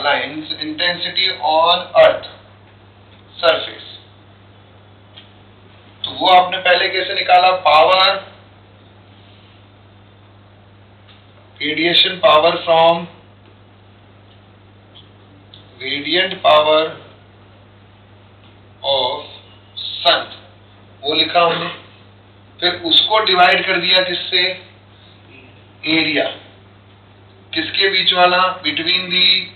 निकाला है, intensity on earth surface. तो वो आपने पहले कैसे निकाला, power, radiation power from radiant power of sun, वो लिखा हमने। फिर उसको डिवाइड कर दिया किससे, एरिया, किसके बीच वाला, बिटवीन दी,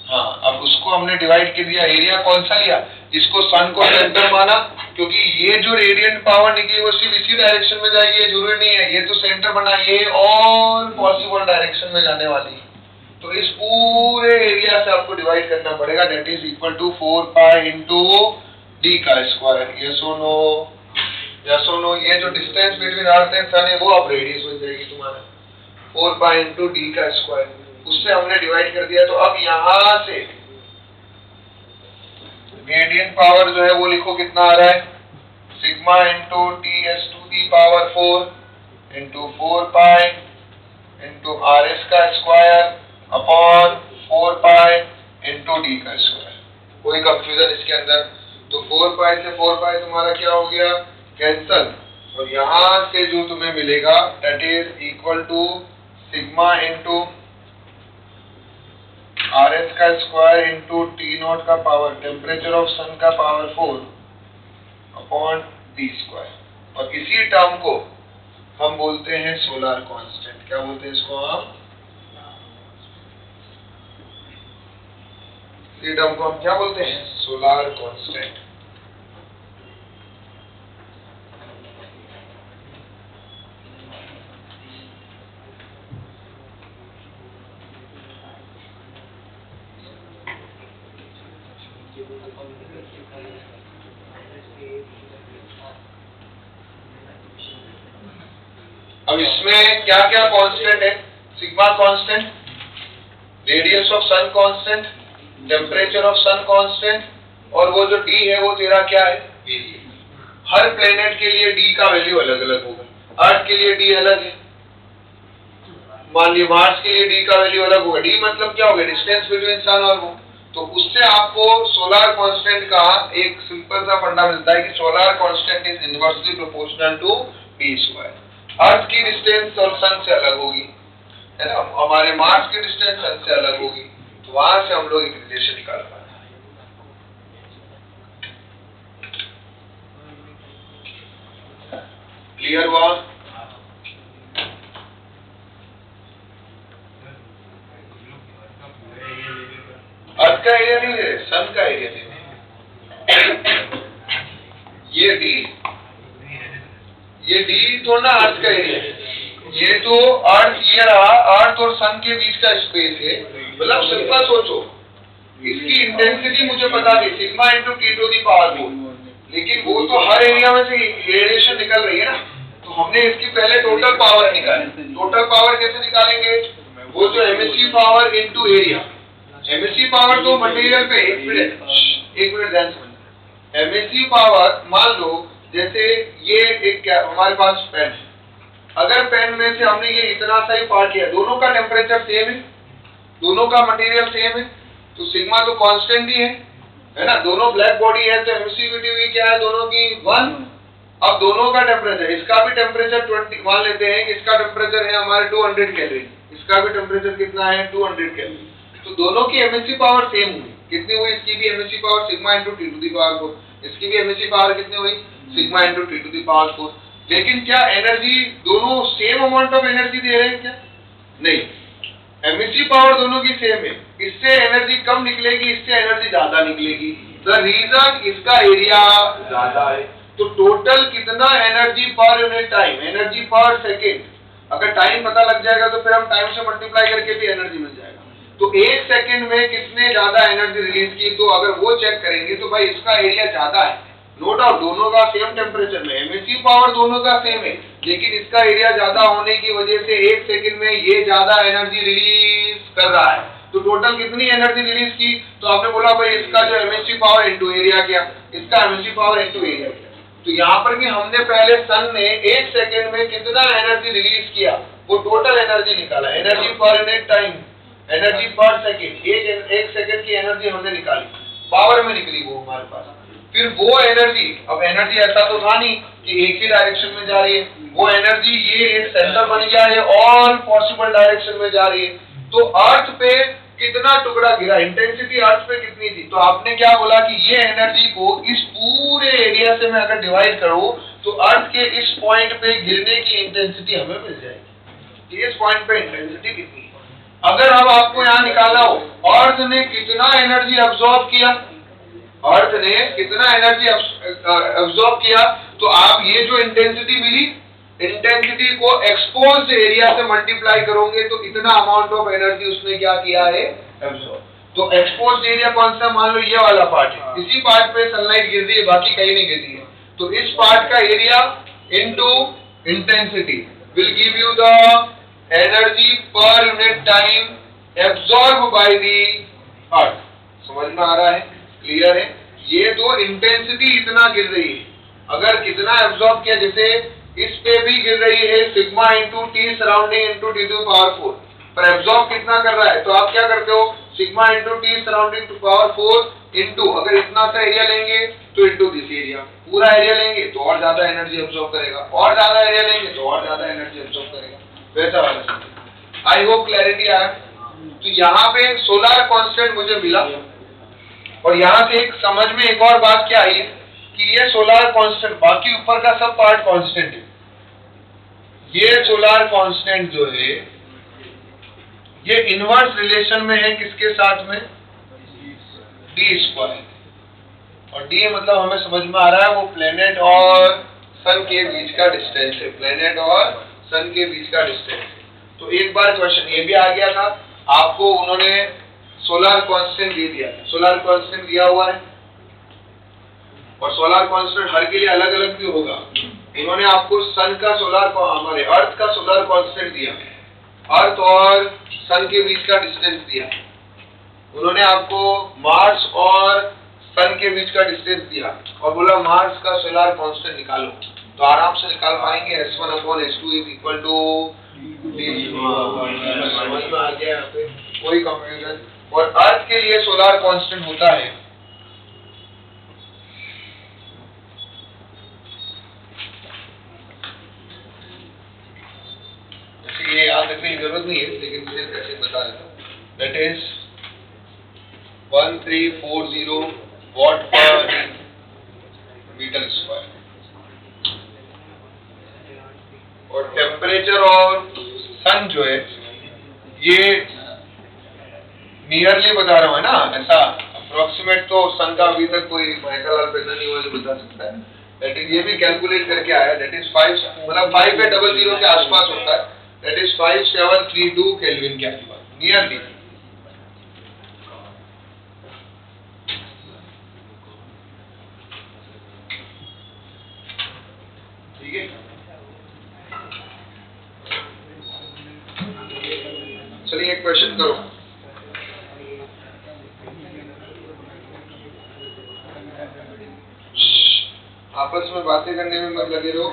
हाँ, अब उसको हमने डिवाइड कर दिया। एरिया कौन सा लिया, इसको सन को सेंटर माना, क्योंकि ये जो रेडिएंट पावर निकली वो सिर्फ इसी डायरेक्शन में जाएगी, ये जरूरी नहीं है, ये तो सेंटर बना, ये ऑल पॉसिबल डायरेक्शन में जाने वाली है। तो इस पूरे एरिया से आपको डिवाइड करना पड़ेगा, that is equal to 4 pi into D का स्क्वायर। यस और नो, यस और नो। ये जो distance between earth and sun है वो अब रेडियस हो जाएगी तुम्हारा 4 पाई इंटू डी का स्क्वायर, उससे हमने डिवाइड कर दिया। तो अब यहां से रेडियंट पावर जो है वो लिखो, कितना आ रहा है, sigma into T S to the power 4 into 4 pi into R S का square upon 4 pi into D का स्क्वायर। कोई कंफ्यूजन इसके अंदर? तो 4 पाई से 4 पाई तुम्हारा क्या हो गया, कैंसल, और यहां से जो तुम्हें मिलेगा that is equal to sigma into R S का स्क्वायर इंटू टी नॉट का पावर, टेम्परेचर ऑफ सन का पावर 4 अपॉन डी स्क्वायर। और इसी टर्म को हम बोलते हैं सोलर कांस्टेंट। क्या बोलते हैं इसको हम, इसी टर्म को हम क्या बोलते हैं, सोलर कांस्टेंट। अब इसमें क्या क्या कांस्टेंट है, sigma constant, radius of sun constant, temperature of sun constant, और वो जो डी है वो तेरा क्या है, एरिया। हर प्लेनेट के लिए डी का वैल्यू अलग अलग होगा। अर्थ के लिए डी अलग है, मान लीजिए मार्स के लिए डी का वैल्यू अलग होगा। डी मतलब क्या होगा, डिस्टेंस बिटवीन सन और मून। तो उससे आपको सोलर कांस्टेंट का एक सिंपल सा फंडा मिलता है कि solar constant is inversely proportional to D square. Earth की डिस्टेंस और सन से अलग होगी, है ना, हमारे मार्स की डिस्टेंस सन से अलग होगी, तो वहां से हम लोग एक रिलेशन निकाल पाए। क्लियर हुआ? अर्थ का एरिया नहीं है, सन का एरिया नहीं है। ये डी थोड़ा ना अर्थ का एरिया है, ये तो अर्थ, ये रहा अर्थ और सन के बीच का स्पेस है। मतलब सिंपल सोचो, इसकी इंटेंसिटी मुझे पता थी sigma into T to the power 4, लेकिन वो तो हर एरिया में से रेडिएशन निकल रही है ना, तो हमने इसकी पहले टोटल पावर निकाली। टोटल पावर कैसे निकालेंगे, वो जो MSc power into area, MSc power तो मटेरियल पे, एक मिनट ध्यान समझना। एमएससी पावर, मान लो जैसे ये एक क्या हमारे पास पेन है, अगर पेन में से हमने ये इतना सा ही पार्ट लिया, दोनों का टेम्परेचर सेम है, दोनों का मटेरियल सेम है, तो सिग्मा तो कांस्टेंट ही है ना, दोनों ब्लैक बॉडी है, तो एमिसिविटी क्या है दोनों की 1। अब दोनों का टेम्परेचर, इसका भी टेम्परेचर 20 मान लेते हैं कि इसका टेम्परेचर है हमारे 200 कैलोरी, इसका भी टेम्परेचर कितना है 200 कैलोरी, तो दोनों की एमएससी पावर सेम हुई। कितनी हुई, इसकी भी emissive power sigma into T to the power 4, इसकी भी एमएससी पावर कितनी हुई, sigma into T to the power 4। लेकिन क्या एनर्जी दोनों सेम अमाउंट ऑफ एनर्जी दे रहे हैं क्या, नहीं, एमएससी पावर दोनों की सेम है, इससे एनर्जी कम निकलेगी, इससे एनर्जी ज्यादा निकलेगी। द रीजन इसका एरिया ज्यादा है। तो टोटल कितना energy per unit time, energy पर सेकेंड, अगर टाइम पता लग जाएगा तो फिर हम टाइम से मल्टीप्लाई करके भी एनर्जी मिल जाएगा। तो एक सेकेंड में किसने ज्यादा एनर्जी रिलीज की, तो अगर वो चेक करेंगे तो भाई इसका एरिया ज्यादा है, नो डाउट, दोनों का सेम टेम्परेचर में, एमएससी पावर दोनों का सेम है, लेकिन इसका एरिया ज्यादा होने की वजह से एक सेकंड में ये ज्यादा एनर्जी रिलीज कर रहा है। तो टोटल कितनी एनर्जी रिलीज की, तो आपने बोला भाई इसका जो एमएससी पावर इनटू एरिया क्या, इसका एमएससी पावर इनटू एरिया क्या। तो यहाँ पर भी हमने पहले सन ने एक सेकंड में कितना एनर्जी रिलीज किया, वो टोटल एनर्जी निकाला, energy per unit time, energy पर सेकेंड, एक सेकेंड की एनर्जी हमने निकाली, पावर में निकली वो हमारे पास। फिर वो एनर्जी, अब एनर्जी ऐसा तो था नहीं कि एक ही डायरेक्शन में जा रही है, वो एनर्जी ये एक सेंटर बन गया है, ऑल पॉसिबल डायरेक्शन में जा रही है। तो अर्थ पे कितना टुकड़ा गिरा, इंटेंसिटी अर्थ पे कितनी थी, तो आपने क्या बोला कि ये एनर्जी को इस पूरे एरिया से मैं अगर डिवाइड करूं तो अर्थ के इस पॉइंट पे गिरने की इंटेंसिटी हमें मिल जाएगी। इस पॉइंट पे इंटेंसिटी कितनी है, अगर हम आपको यहाँ निकालना हो, अर्थ ने कितना एनर्जी अब्सॉर्ब किया, अर्थ ने कितना एनर्जी अब्सॉर्ब किया, तो आप ये जो इंटेंसिटी मिली, इंटेंसिटी को एक्सपोज्ड एरिया से मल्टीप्लाई करोगे तो इतना अमाउंट ऑफ एनर्जी उसने क्या किया है, एब्सॉर्ब। तो एक्सपोज्ड एरिया कौन सा, मान लो ये वाला पार्ट है, इसी पार्ट पे सनलाइट गिर रही है, बाकी कहीं नहीं गिर रही है, तो इस पार्ट का area into intensity will give you the energy per unit time absorb by the earth. समझ में आ रहा है, क्लियर है? ये तो इंटेंसिटी इतना गिर रही है, अगर कितना एब्सॉर्ब किया, जैसे इस पे भी गिर रही है sigma into T surrounding into T to power 4, पर एब्सॉर्ब कितना कर रहा है, तो आप क्या करते हो, sigma into T surrounding to power 4 into, अगर इतना सा एरिया लेंगे तो इंटू दिस एरिया, पूरा एरिया लेंगे तो और ज्यादा एनर्जी एब्सॉर्ब करेगा, और ज्यादा एरिया लेंगे तो और ज्यादा एनर्जी एब्सॉर्ब करेगा, वैसा वाला। आई होप क्लैरिटी आया। तो यहाँ पे सोलर कांस्टेंट मुझे मिला, और यहाँ से एक समझ में एक और बात क्या आई कि ये सोलर कांस्टेंट, बाकी ऊपर का सब पार्ट कांस्टेंट है, ये सोलर कांस्टेंट जो है ये इनवर्स रिलेशन में है किसके साथ में, डी स्क्वायर, और डी मतलब हमें समझ में आ रहा है वो प्लेनेट और सन के बीच का डिस्टेंस है, प्लेनेट और सन के बीच का डिस्टेंस है। तो एक बार क्वेश्चन ये भी आ गया था आपको, उन्होंने सोलर कांस्टेंट दे दिया, सोलर कांस्टेंट दिया हुआ है, और सोलर कांस्टेंट हर के लिए अलग अलग भी होगा। इन्होंने आपको सन का सोलर, हमारे अर्थ का सोलर कांस्टेंट दिया, अर्थ और सन के बीच का डिस्टेंस दिया। उन्होंने आपको मार्स और सन के बीच का डिस्टेंस दिया और बोला मार्स का सोलर कांस्टेंट निकालो, तो आराम से निकाल पाएंगे, S1/S2 is equal to D. समझ में आ गया यहाँ पे, कोई कंफ्यूजन? और अर्थ के लिए सोलर कांस्टेंट होता है ये याद रखने की जरूरत नहीं है, लेकिन मुझे कैसे बता देता हूँ, दैट इज 1340 वॉट पर मीटर स्क्वायर, और टेम्परेचर और सन जो है ये नियरली बता रहा हूँ है ना, ऐसा अप्रोक्सीमेट तो सन का अभी तक कोई माइकल पैदा नहीं हुआ जो बता सकता है, दैट इज ये भी कैलकुलेट करके आया, दैट इज 5 मतलब 500 के आसपास होता है, दैट इज 5732 केल्विन के आसपास नियरली। ठीक है, चलिए एक क्वेश्चन करो। आपस में बातें करने में मत लगे रहो।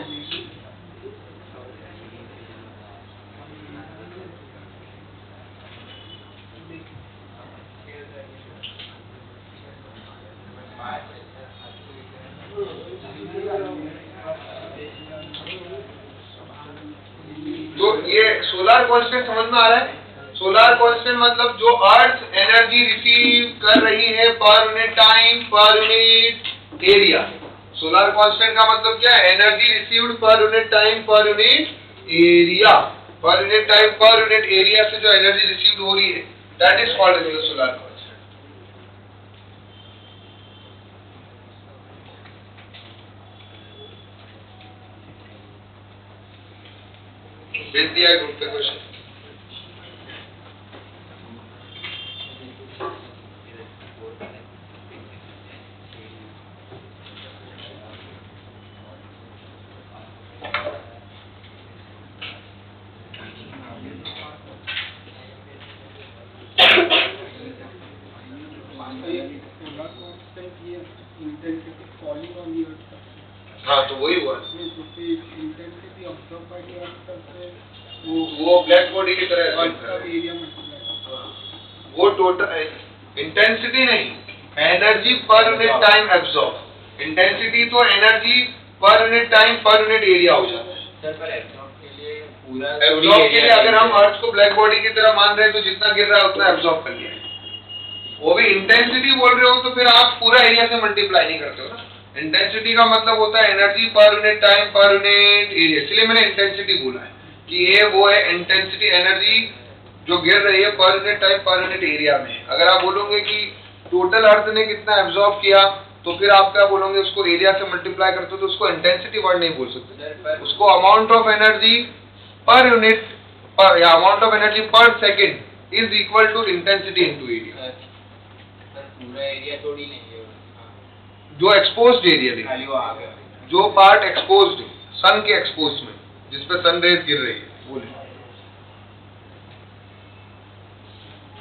तो ये सोलर कांस्टेंट समझ में आ रहा है? सोलर कांस्टेंट मतलब जो अर्थ एनर्जी रिसीव कर रही है per unit time per unit area. Solar constant का मतलब क्या है? Energy received per unit time per unit area, per unit time per unit area से जो एनर्जी रिसीव्ड हो रही है, that is called as solar constant. भेज दिया है ग्रुप पे क्वेश्चन। हाँ तो वही हुआ, वो ब्लैक बॉडी की तरह है। वो टोटल इंटेंसिटी नहीं, energy per unit time absorb. Intensity तो energy per unit time per unit area हो जाता है। सर पर एब्जॉर्ब के लिए पूरा एब्जॉर्ब के लिए अगर हम अर्थ को ब्लैक बॉडी की तरह मान रहे हैं तो जितना गिर रहा है उतना एब्जॉर्ब कर लिया है। वो भी इंटेंसिटी बोल रहे हो तो फिर आप पूरा एरिया से मल्टीप्लाई नहीं करते हो ना। इंटेंसिटी का मतलब होता है energy per unit time per unit area, इसलिए मैंने इंटेंसिटी बोला है कि ये वो है इंटेंसिटी, एनर्जी जो गिर रही है per unit time per unit area में। अगर आप बोलोगे कि टोटल अर्थ ने कितना एब्जॉर्ब किया तो फिर आप क्या बोलोगे, उसको एरिया से मल्टीप्लाई करते हो तो उसको इंटेंसिटी वर्ड नहीं बोल सकते, उसको amount of energy per unit per या amount of energy per second is equal to intensity into area. पूरा एरिया थोड़ी नहीं है, जो एक्सपोज्ड एरिया खाली वो आ गया, जो पार्ट एक्सपोज्ड है सन के एक्सपोज में, जिस पे सन रेज गिर रही है, बोले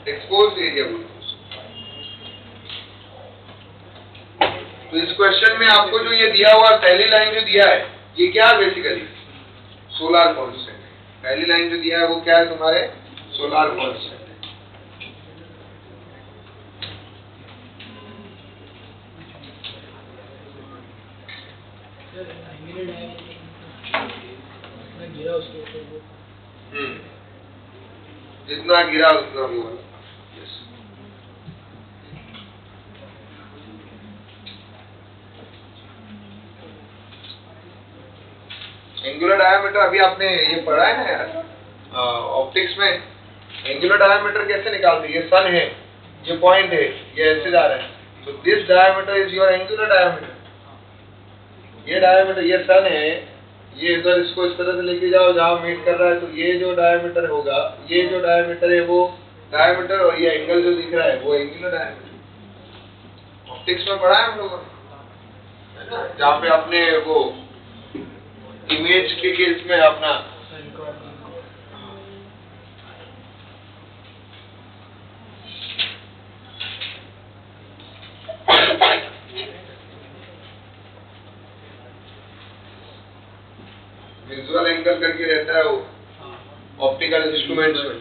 एक्सपोज्ड एरिया बोले। तो इस क्वेश्चन में आपको जो ये दिया हुआ पहली लाइन जो दिया है ये क्या है, बेसिकली सोलर कांस्टेंट। पहली लाइन जो दिया है वो क्या है तुम्हारे, सोलर कांस्टेंट। जितना गिरा उतना वो वाला। एंगुलर डायमीटर अभी आपने ये पढ़ा है ना यार ऑप्टिक्स में, एंगुलर डायमीटर कैसे निकालते हैं, ये सन है, ये पॉइंट है, ये ऐसे जा रहा है, तो this diameter is your angular diameter. ये डायमीटर, ये सन है, ये इधर इसको इस तरह से लेके जाओ जहां मीट कर रहा है, तो ये जो डायमीटर होगा, ये जो डायमीटर है वो डायमीटर, और ये एंगल जो दिख रहा है वो एंगुलर डायमीटर। ऑप्टिक्स में पढ़ा है हम लोगों ने, है ना, जहाँ पे आपने वो इमेज के केस में अपना विजुअल एंगल करके रहता है वो ऑप्टिकल इंस्ट्रूमेंट्स में।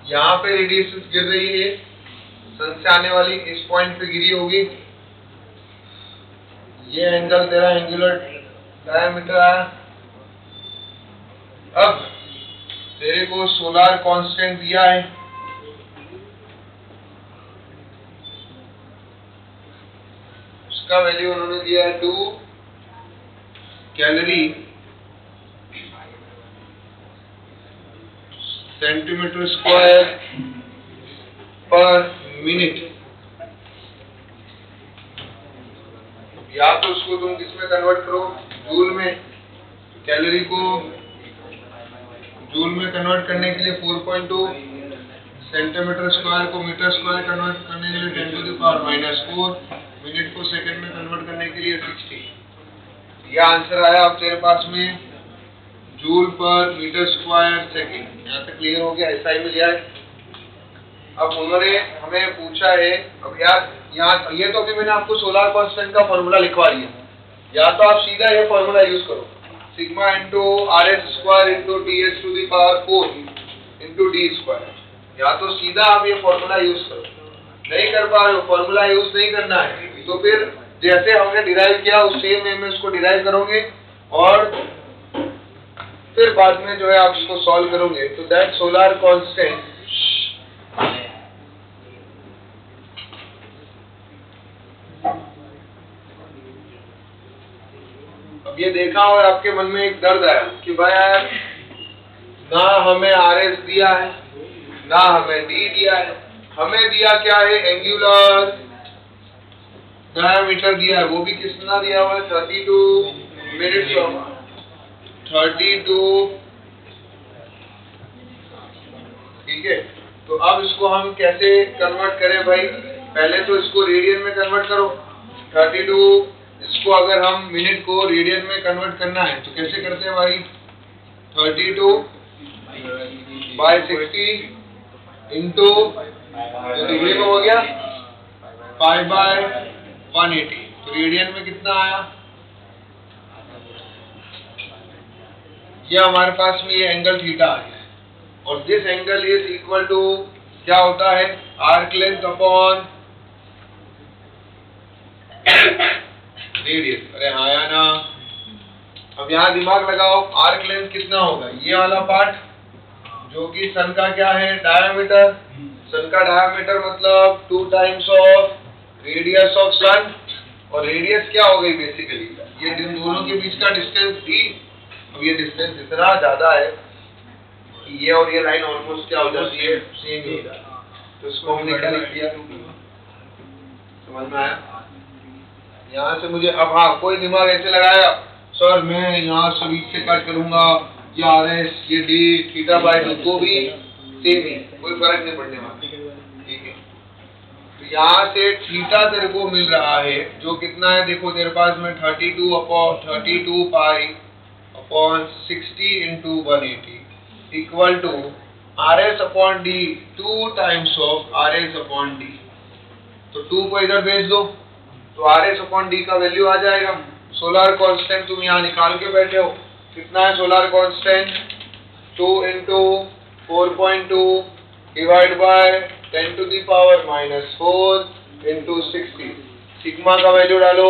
यहाँ पे रेडिएशन गिर रही है, सन से आने वाली इस पॉइंट पे गिरी होगी, ये एंगल तेरा एंगुलर डायमीटर आया। अब तेरे को सोलर कांस्टेंट दिया है, उसका वैल्यू उन्होंने दिया है 2 कैलोरी सेंटीमीटर स्क्वायर पर मिनट। या तो उसको तुम किस में कन्वर्ट करो, जूल में, कैलोरी को जूल में कन्वर्ट करने के लिए 4.2, सेंटीमीटर स्क्वायर को मीटर स्क्वायर कन्वर्ट करने के लिए 10 टू द पावर -4, मिनट को सेकंड में कन्वर्ट करने के लिए 60। यह आंसर आया अब तेरे पास में जूल पर मीटर स्क्वायर सेकंड। यहाँ तक क्लियर हो गया? SI में लिया है। अब उन्होंने हमें पूछा है, अब यार यहाँ ये तो अभी मैंने आपको सोलर कांस्टेंट का फॉर्मूला लिखवा दिया, या तो आप सीधा ये फॉर्मूला यूज करो, sigma into RS square into TS to the power 4 into D square, या तो सीधा आप ये फॉर्मूला यूज करो। नहीं कर पा रहे हो, फॉर्मूला यूज नहीं करना है, तो फिर जैसे हमने डिराइव किया उस सेम वे में उसको डिराइव करोगे और फिर बाद में जो है आप इसको सॉल्व करोगे। तो दैट सोलर कांस्टेंट अब ये देखा और आपके मन में एक दर्द आया कि भाई यार ना हमें RS दिया है ना हमें D दिया है, हमें दिया क्या है? एंगुलर डायमीटर दिया है, वो भी कितना दिया हुआ है? 32 मिनट्स ऑफ 32। ठीक है, तो अब इसको हम कैसे कन्वर्ट करें भाई? पहले तो इसको रेडियन में कन्वर्ट करो। 32 इसको अगर हम मिनट को रेडियन में कन्वर्ट करना है तो कैसे करते हैं भाई? 32 बाय 60 इंटू डिग्री में हो गया पाई बाय 180। तो रेडियन में कितना आया? ये हमारे पास में ये एंगल थीटा आ गया है, और this angle is equal to क्या होता है? Arc length upon radius. अरे हाँ या ना? अब यहाँ दिमाग लगाओ, आर्क लेंथ कितना होगा? ये वाला पार्ट जो कि सन का क्या है? डायमीटर। सन का डायमीटर मतलब 2 टाइम्स ऑफ रेडियस ऑफ सन, और रेडियस क्या हो गई बेसिकली? ये इन दोनों के बीच का डिस्टेंस थी। अब ये डिस्टेंस इतना ज्यादा है कि ये और ये लाइन ऑलमोस्ट क्या हो जाती है? सेम ही हो जाती है। तो इसको हमने क्या लिख दिया? समझ में आया? यहाँ से मुझे अब हाँ कोई दिमाग ऐसे लगाया सर मैं यहाँ से बीच से कट करूंगा, ये RS ये D थीटा बाय 2 को भी सेम ही, कोई फर्क नहीं पड़ने वाला। ठीक है, तो यहाँ से थीटा तेरे को मिल रहा है जो कितना है? देखो तेरे पास में 32 pi upon 60 into 180 equal to RS upon D 2 times of RS upon D। तो 2 को इधर भेज दो तो RS अपॉन D का वैल्यू आ जाएगा। सोलर कांस्टेंट तुम यहाँ निकाल के बैठे हो, कितना है solar constant? 2 into 4.2 divide by 10 to the power -4 into 60। Sigma का वैल्यू डालो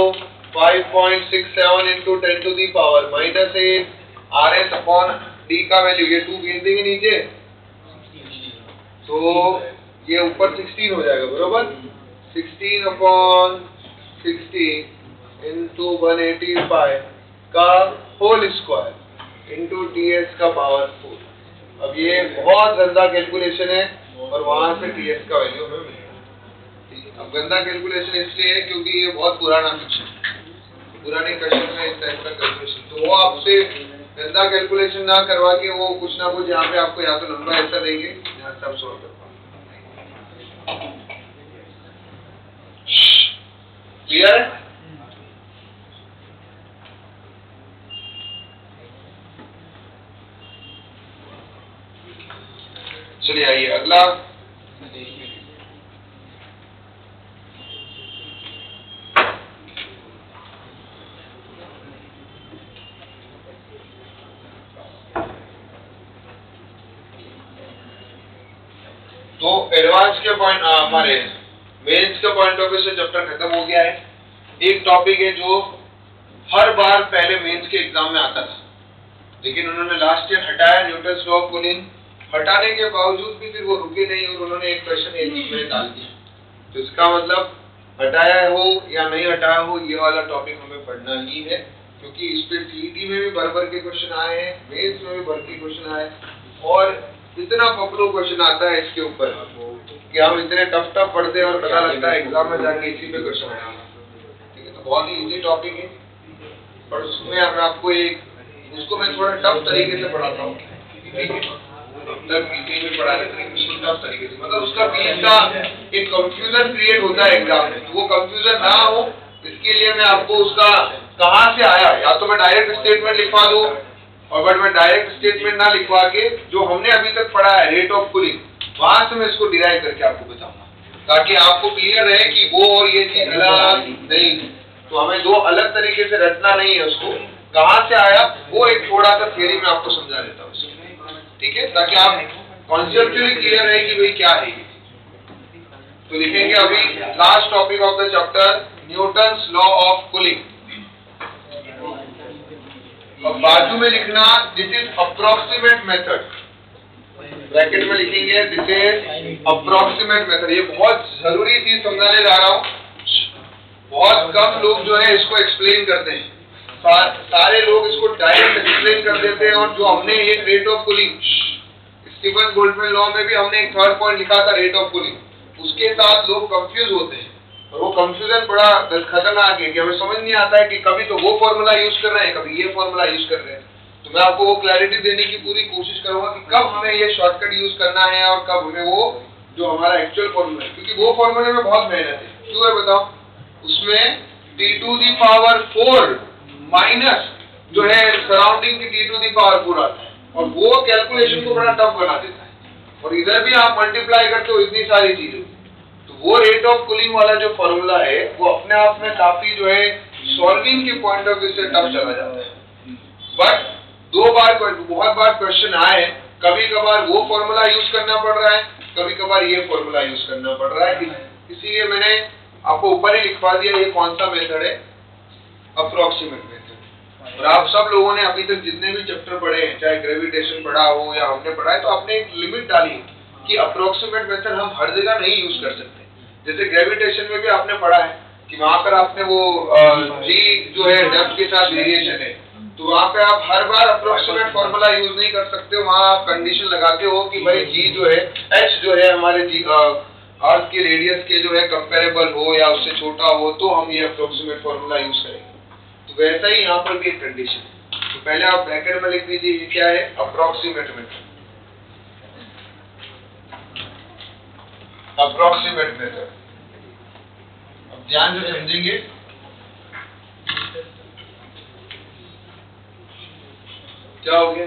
5.67 into 10 to the power -8। RS upon D का वैल्यू, ये 2 भेज देंगे नीचे तो ये ऊपर 16 हो जाएगा, बरोबर? 16 अपॉन 60 इंटू 180 पाई का होल स्क्वायर इंटू TS का पावर 4। अब ये बहुत गंदा कैलकुलेशन है और वहां से TS का वैल्यू हमें मिलेगा। अब गंदा कैलकुलेशन इसलिए है क्योंकि ये बहुत पुराना क्वेश्चन, पुराने क्वेश्चन में इस टाइप का कैलकुलेशन, तो वो आपसे गंदा कैलकुलेशन ना करवा के वो कुछ ना कुछ यहाँ पे आपको या तो लंबा ऐसा देंगे या सब सॉल्व कर पाएंगे। क्लियर है? चलिए आइए अगला। तो एडवांस के पॉइंट हमारे मेंस के पॉइंट ऑफ व्यू से चैप्टर खत्म हो गया है। एक टॉपिक है जो हर बार पहले मेंस के एग्जाम में आता था, लेकिन उन्होंने लास्ट ईयर हटाया, न्यूटन्स लॉ ऑफ कूलिंग। हटाने के बावजूद भी फिर वो रुके नहीं और उन्होंने एक क्वेश्चन एक में डाल दिया। तो इसका मतलब हटाया हो या नहीं हटाया हो, ये वाला टॉपिक हमें पढ़ना ही है, क्योंकि इस पे सीईटी में भी भर के क्वेश्चन आए हैं, मेंस में भी भर के क्वेश्चन आए, और इतना पॉपुलर क्वेश्चन आता है इसके ऊपर कि हम इतने टफ पढ़ते हैं और पता लगता है एग्जाम में जाके इसी पे क्वेश्चन आया। ठीक है, तो बहुत ही इजी टॉपिक है, पर उसमें अगर आपको एक उसको मैं थोड़ा टफ तरीके से पढ़ाता हूँ ठीक है, अब तक बीपी में पढ़ाने तरीके सुनता उस तरीके से, मतलब उसका बीच का एक कंफ्यूजन क्रिएट होता है एग्जाम में, वो कंफ्यूजन ना हो इसके लिए मैं आपको उसका कहाँ से आया, या तो मैं डायरेक्ट स्टेटमेंट लिखवा दूं, और बट मैं डायरेक्ट स्टेटमेंट ना लिखवा के जो हमने अभी तक पढ़ा है रेट ऑफ कूलिंग, वहां से मैं इसको डिराइव करके आपको बताऊंगा, ताकि आपको क्लियर रहे कि वो और ये चीज अलग नहीं, तो हमें दो अलग तरीके से रटना नहीं है, उसको कहाँ से आया वो एक थोड़ा सा थियरी में आपको समझा देता हूँ, ठीक है, ताकि आप कॉन्सेप्चुअली क्लियर रहे कि भाई क्या है। तो लिखेंगे अभी last topic of the chapter, Newton's law of cooling. अब बाजू में लिखना this is approximate method, bracket में लिखेंगे दिस इज अप्रोक्सीमेट मेथड। ये बहुत जरूरी चीज समझाने जा रहा हूँ, बहुत कम लोग जो है इसको एक्सप्लेन करते हैं, सारे लोग इसको डायरेक्ट एक्सप्लेन कर देते हैं, और जो हमने ये rate of cooling, Stefan Boltzmann law में भी हमने एक थर्ड पॉइंट लिखा था रेट ऑफ कूलिंग, उसके साथ लोग कंफ्यूज होते हैं, और वो कंफ्यूजन बड़ा खतरनाक है कि हमें समझ नहीं आता है कि कभी तो वो फॉर्मूला यूज कर रहे हैं, कभी ये फॉर्मूला यूज कर रहे हैं। तो मैं आपको वो क्लैरिटी देने की पूरी कोशिश करूंगा कि कब हमें ये शॉर्टकट यूज करना है और कब हमें वो जो हमारा एक्चुअल फॉर्मूला है, क्योंकि वो फॉर्मूले में बहुत मेहनत है। क्यों है बताओ, उसमें t⁴ माइनस जो है सराउंडिंग की t⁴ आता है, और वो कैलकुलेशन को बड़ा टफ बना देता है, और इधर भी आप मल्टीप्लाई करते हो इतनी सारी चीजें, तो वो रेट ऑफ कूलिंग वाला जो फॉर्मूला है वो अपने आप में काफी जो है सॉल्विंग के पॉइंट ऑफ व्यू से टफ चला जाता है। बट बहुत बार क्वेश्चन आए, कभी कभार वो फॉर्मूला यूज करना पड़ रहा है, कभी कभार ये फॉर्मूला यूज करना पड़ रहा है, इसीलिए मैंने आपको ऊपर ही लिखवा दिया ये कौन सा मेथड है, अप्रोक्सीमेट मेथड। और आप सब लोगों ने अभी तक जितने भी चैप्टर पढ़े हैं, चाहे ग्रेविटेशन पढ़ा हो या हमने पढ़ा है, तो आपने एक लिमिट डाली कि अप्रोक्सीमेट मेथड हम हर जगह नहीं यूज कर सकते। जैसे ग्रेविटेशन में भी आपने पढ़ा है कि वहां पर आपने वो जी जो है डेप्थ के साथ वेरिएशन है, तो वहां पे आप हर बार अप्रोक्सीमेट फॉर्मूला यूज नहीं कर सकते, वहां आप कंडीशन लगाते हो कि भाई जी जो है एच जो है हमारे जी अर्थ के रेडियस के जो है कंपेरेबल हो या उससे छोटा हो, तो हम ये अप्रोक्सीमेट फॉर्मूला यूज करेंगे। तो वैसा ही यहाँ पर भी एक कंडीशन है, तो पहले आप ब्रैकेट में लिख दीजिए ये क्या है, अप्रोक्सीमेट मेथड, अप्रोक्सीमेट मेथड। अब ध्यान से समझेंगे, क्या हो गया,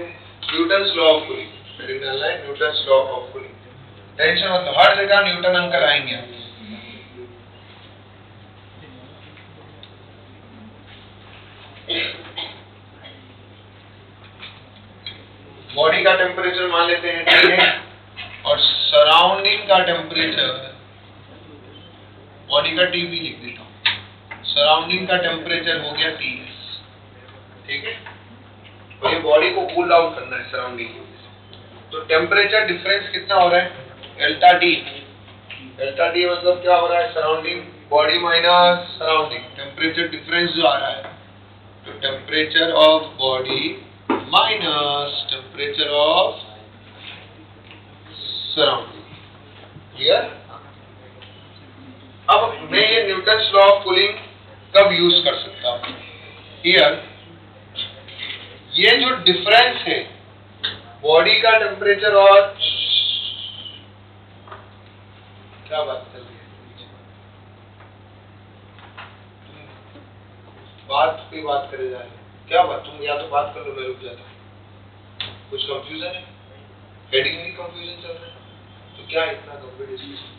न्यूटन्स लॉ ऑफ कूलिंग, डालना है Newton's law of cooling. Tension मतलब हर जगह न्यूटन अंकल आएंगे। बॉडी का टेम्परेचर मान लेते हैं T है, और सराउंडिंग का टेम्परेचर, बॉडी का T भी लिख देता हूँ, सराउंडिंग का टेम्परेचर हो गया Ts, ठीक है, और ये बॉडी को कूल डाउन करना है सराउंडिंग की वजह से। तो टेम्परेचर डिफरेंस कितना हो रहा है, डेल्टा T। डेल्टा T मतलब क्या हो रहा है, surrounding body minus surrounding, temperature difference जो आ रहा है, तो temperature of body minus temperature of surrounding, clear. अब मैं ये न्यूटन्स लॉ ऑफ कूलिंग कब यूज कर सकता हूँ, हियर ये जो डिफरेंस है बॉडी का टेम्परेचर और, क्या बात चल रही है, बात पे बात करे जा रहे हैं, क्या बात, तुम या तो बात कर लो, मैं रुक जाता हूँ, कुछ कंफ्यूजन है, हेडिंग में कंफ्यूजन चल रहा है, तो क्या इतना कंफ्यूजन।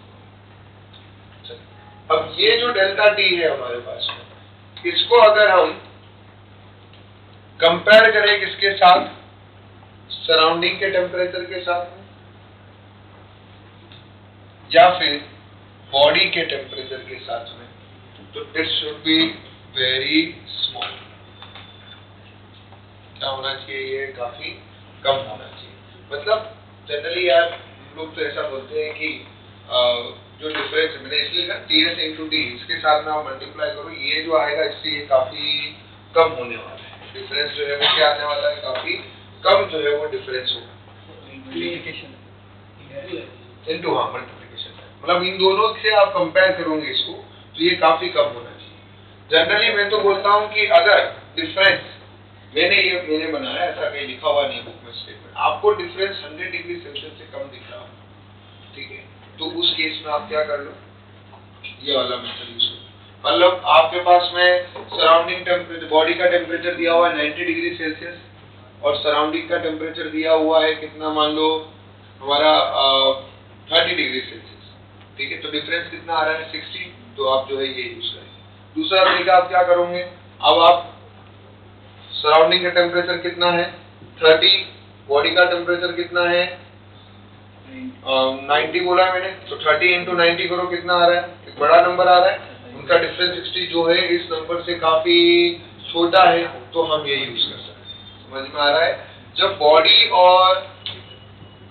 अब ये जो डेल्टा T है हमारे पास में, इसको अगर हम कंपेयर करें किसके साथ, सराउंडिंग के टेम्परेचर के साथ में, या फिर बॉडी के टेम्परेचर के साथ में, तो it should be very small. क्या होना चाहिए, ये काफी कम होना चाहिए। मतलब जनरली यार लोग तो ऐसा बोलते हैं कि जो डिफरेंस मैंने इसलिए कहा Ts इंटू T, इसके साथ में आप मल्टीप्लाई करो, ये जो आएगा इससे ये काफी कम होने वाला है, डिफरेंस जो है वो क्या आने वाला है, काफी कम जो है वो डिफरेंस होगा, इंटू हाँ मल्टीप्लिकेशन, मतलब इन दोनों से आप कंपेयर करोगे इसको, तो ये काफी कम होना चाहिए। जनरली मैं तो बोलता हूँ कि अगर डिफरेंस मैंने बनाया, ऐसा कहीं लिखा हुआ नहीं बुक में स्टेटमेंट। आपको डिफरेंस 100 डिग्री सेल्सियस से कम दिख रहा हो, ठीक है, तो उस केस में आप क्या कर लो, ये वाला मेथड यूज करो। मतलब आपके पास में सराउंडिंग टेम्परेचर, बॉडी का टेम्परेचर दिया हुआ है 90 डिग्री सेल्सियस और सराउंडिंग का टेम्परेचर दिया हुआ है कितना, मान लो हमारा 30 डिग्री सेल्सियस, ठीक है, तो डिफरेंस कितना आ रहा है 60, तो आप जो है ये यूज करेंगे। दूसरा तरीका आप क्या करोगे, अब आप सराउंडिंग का टेम्परेचर कितना है 30, बॉडी का टेम्परेचर कितना है 90 बोला है मैंने, तो 30 इंटू 90 करो, कितना आ रहा है, एक बड़ा नंबर आ रहा है, उनका डिफरेंस 60 जो है इस नंबर से काफी छोटा है, तो हम ये यूज कर सकते हैं। समझ में आ रहा है, जब बॉडी और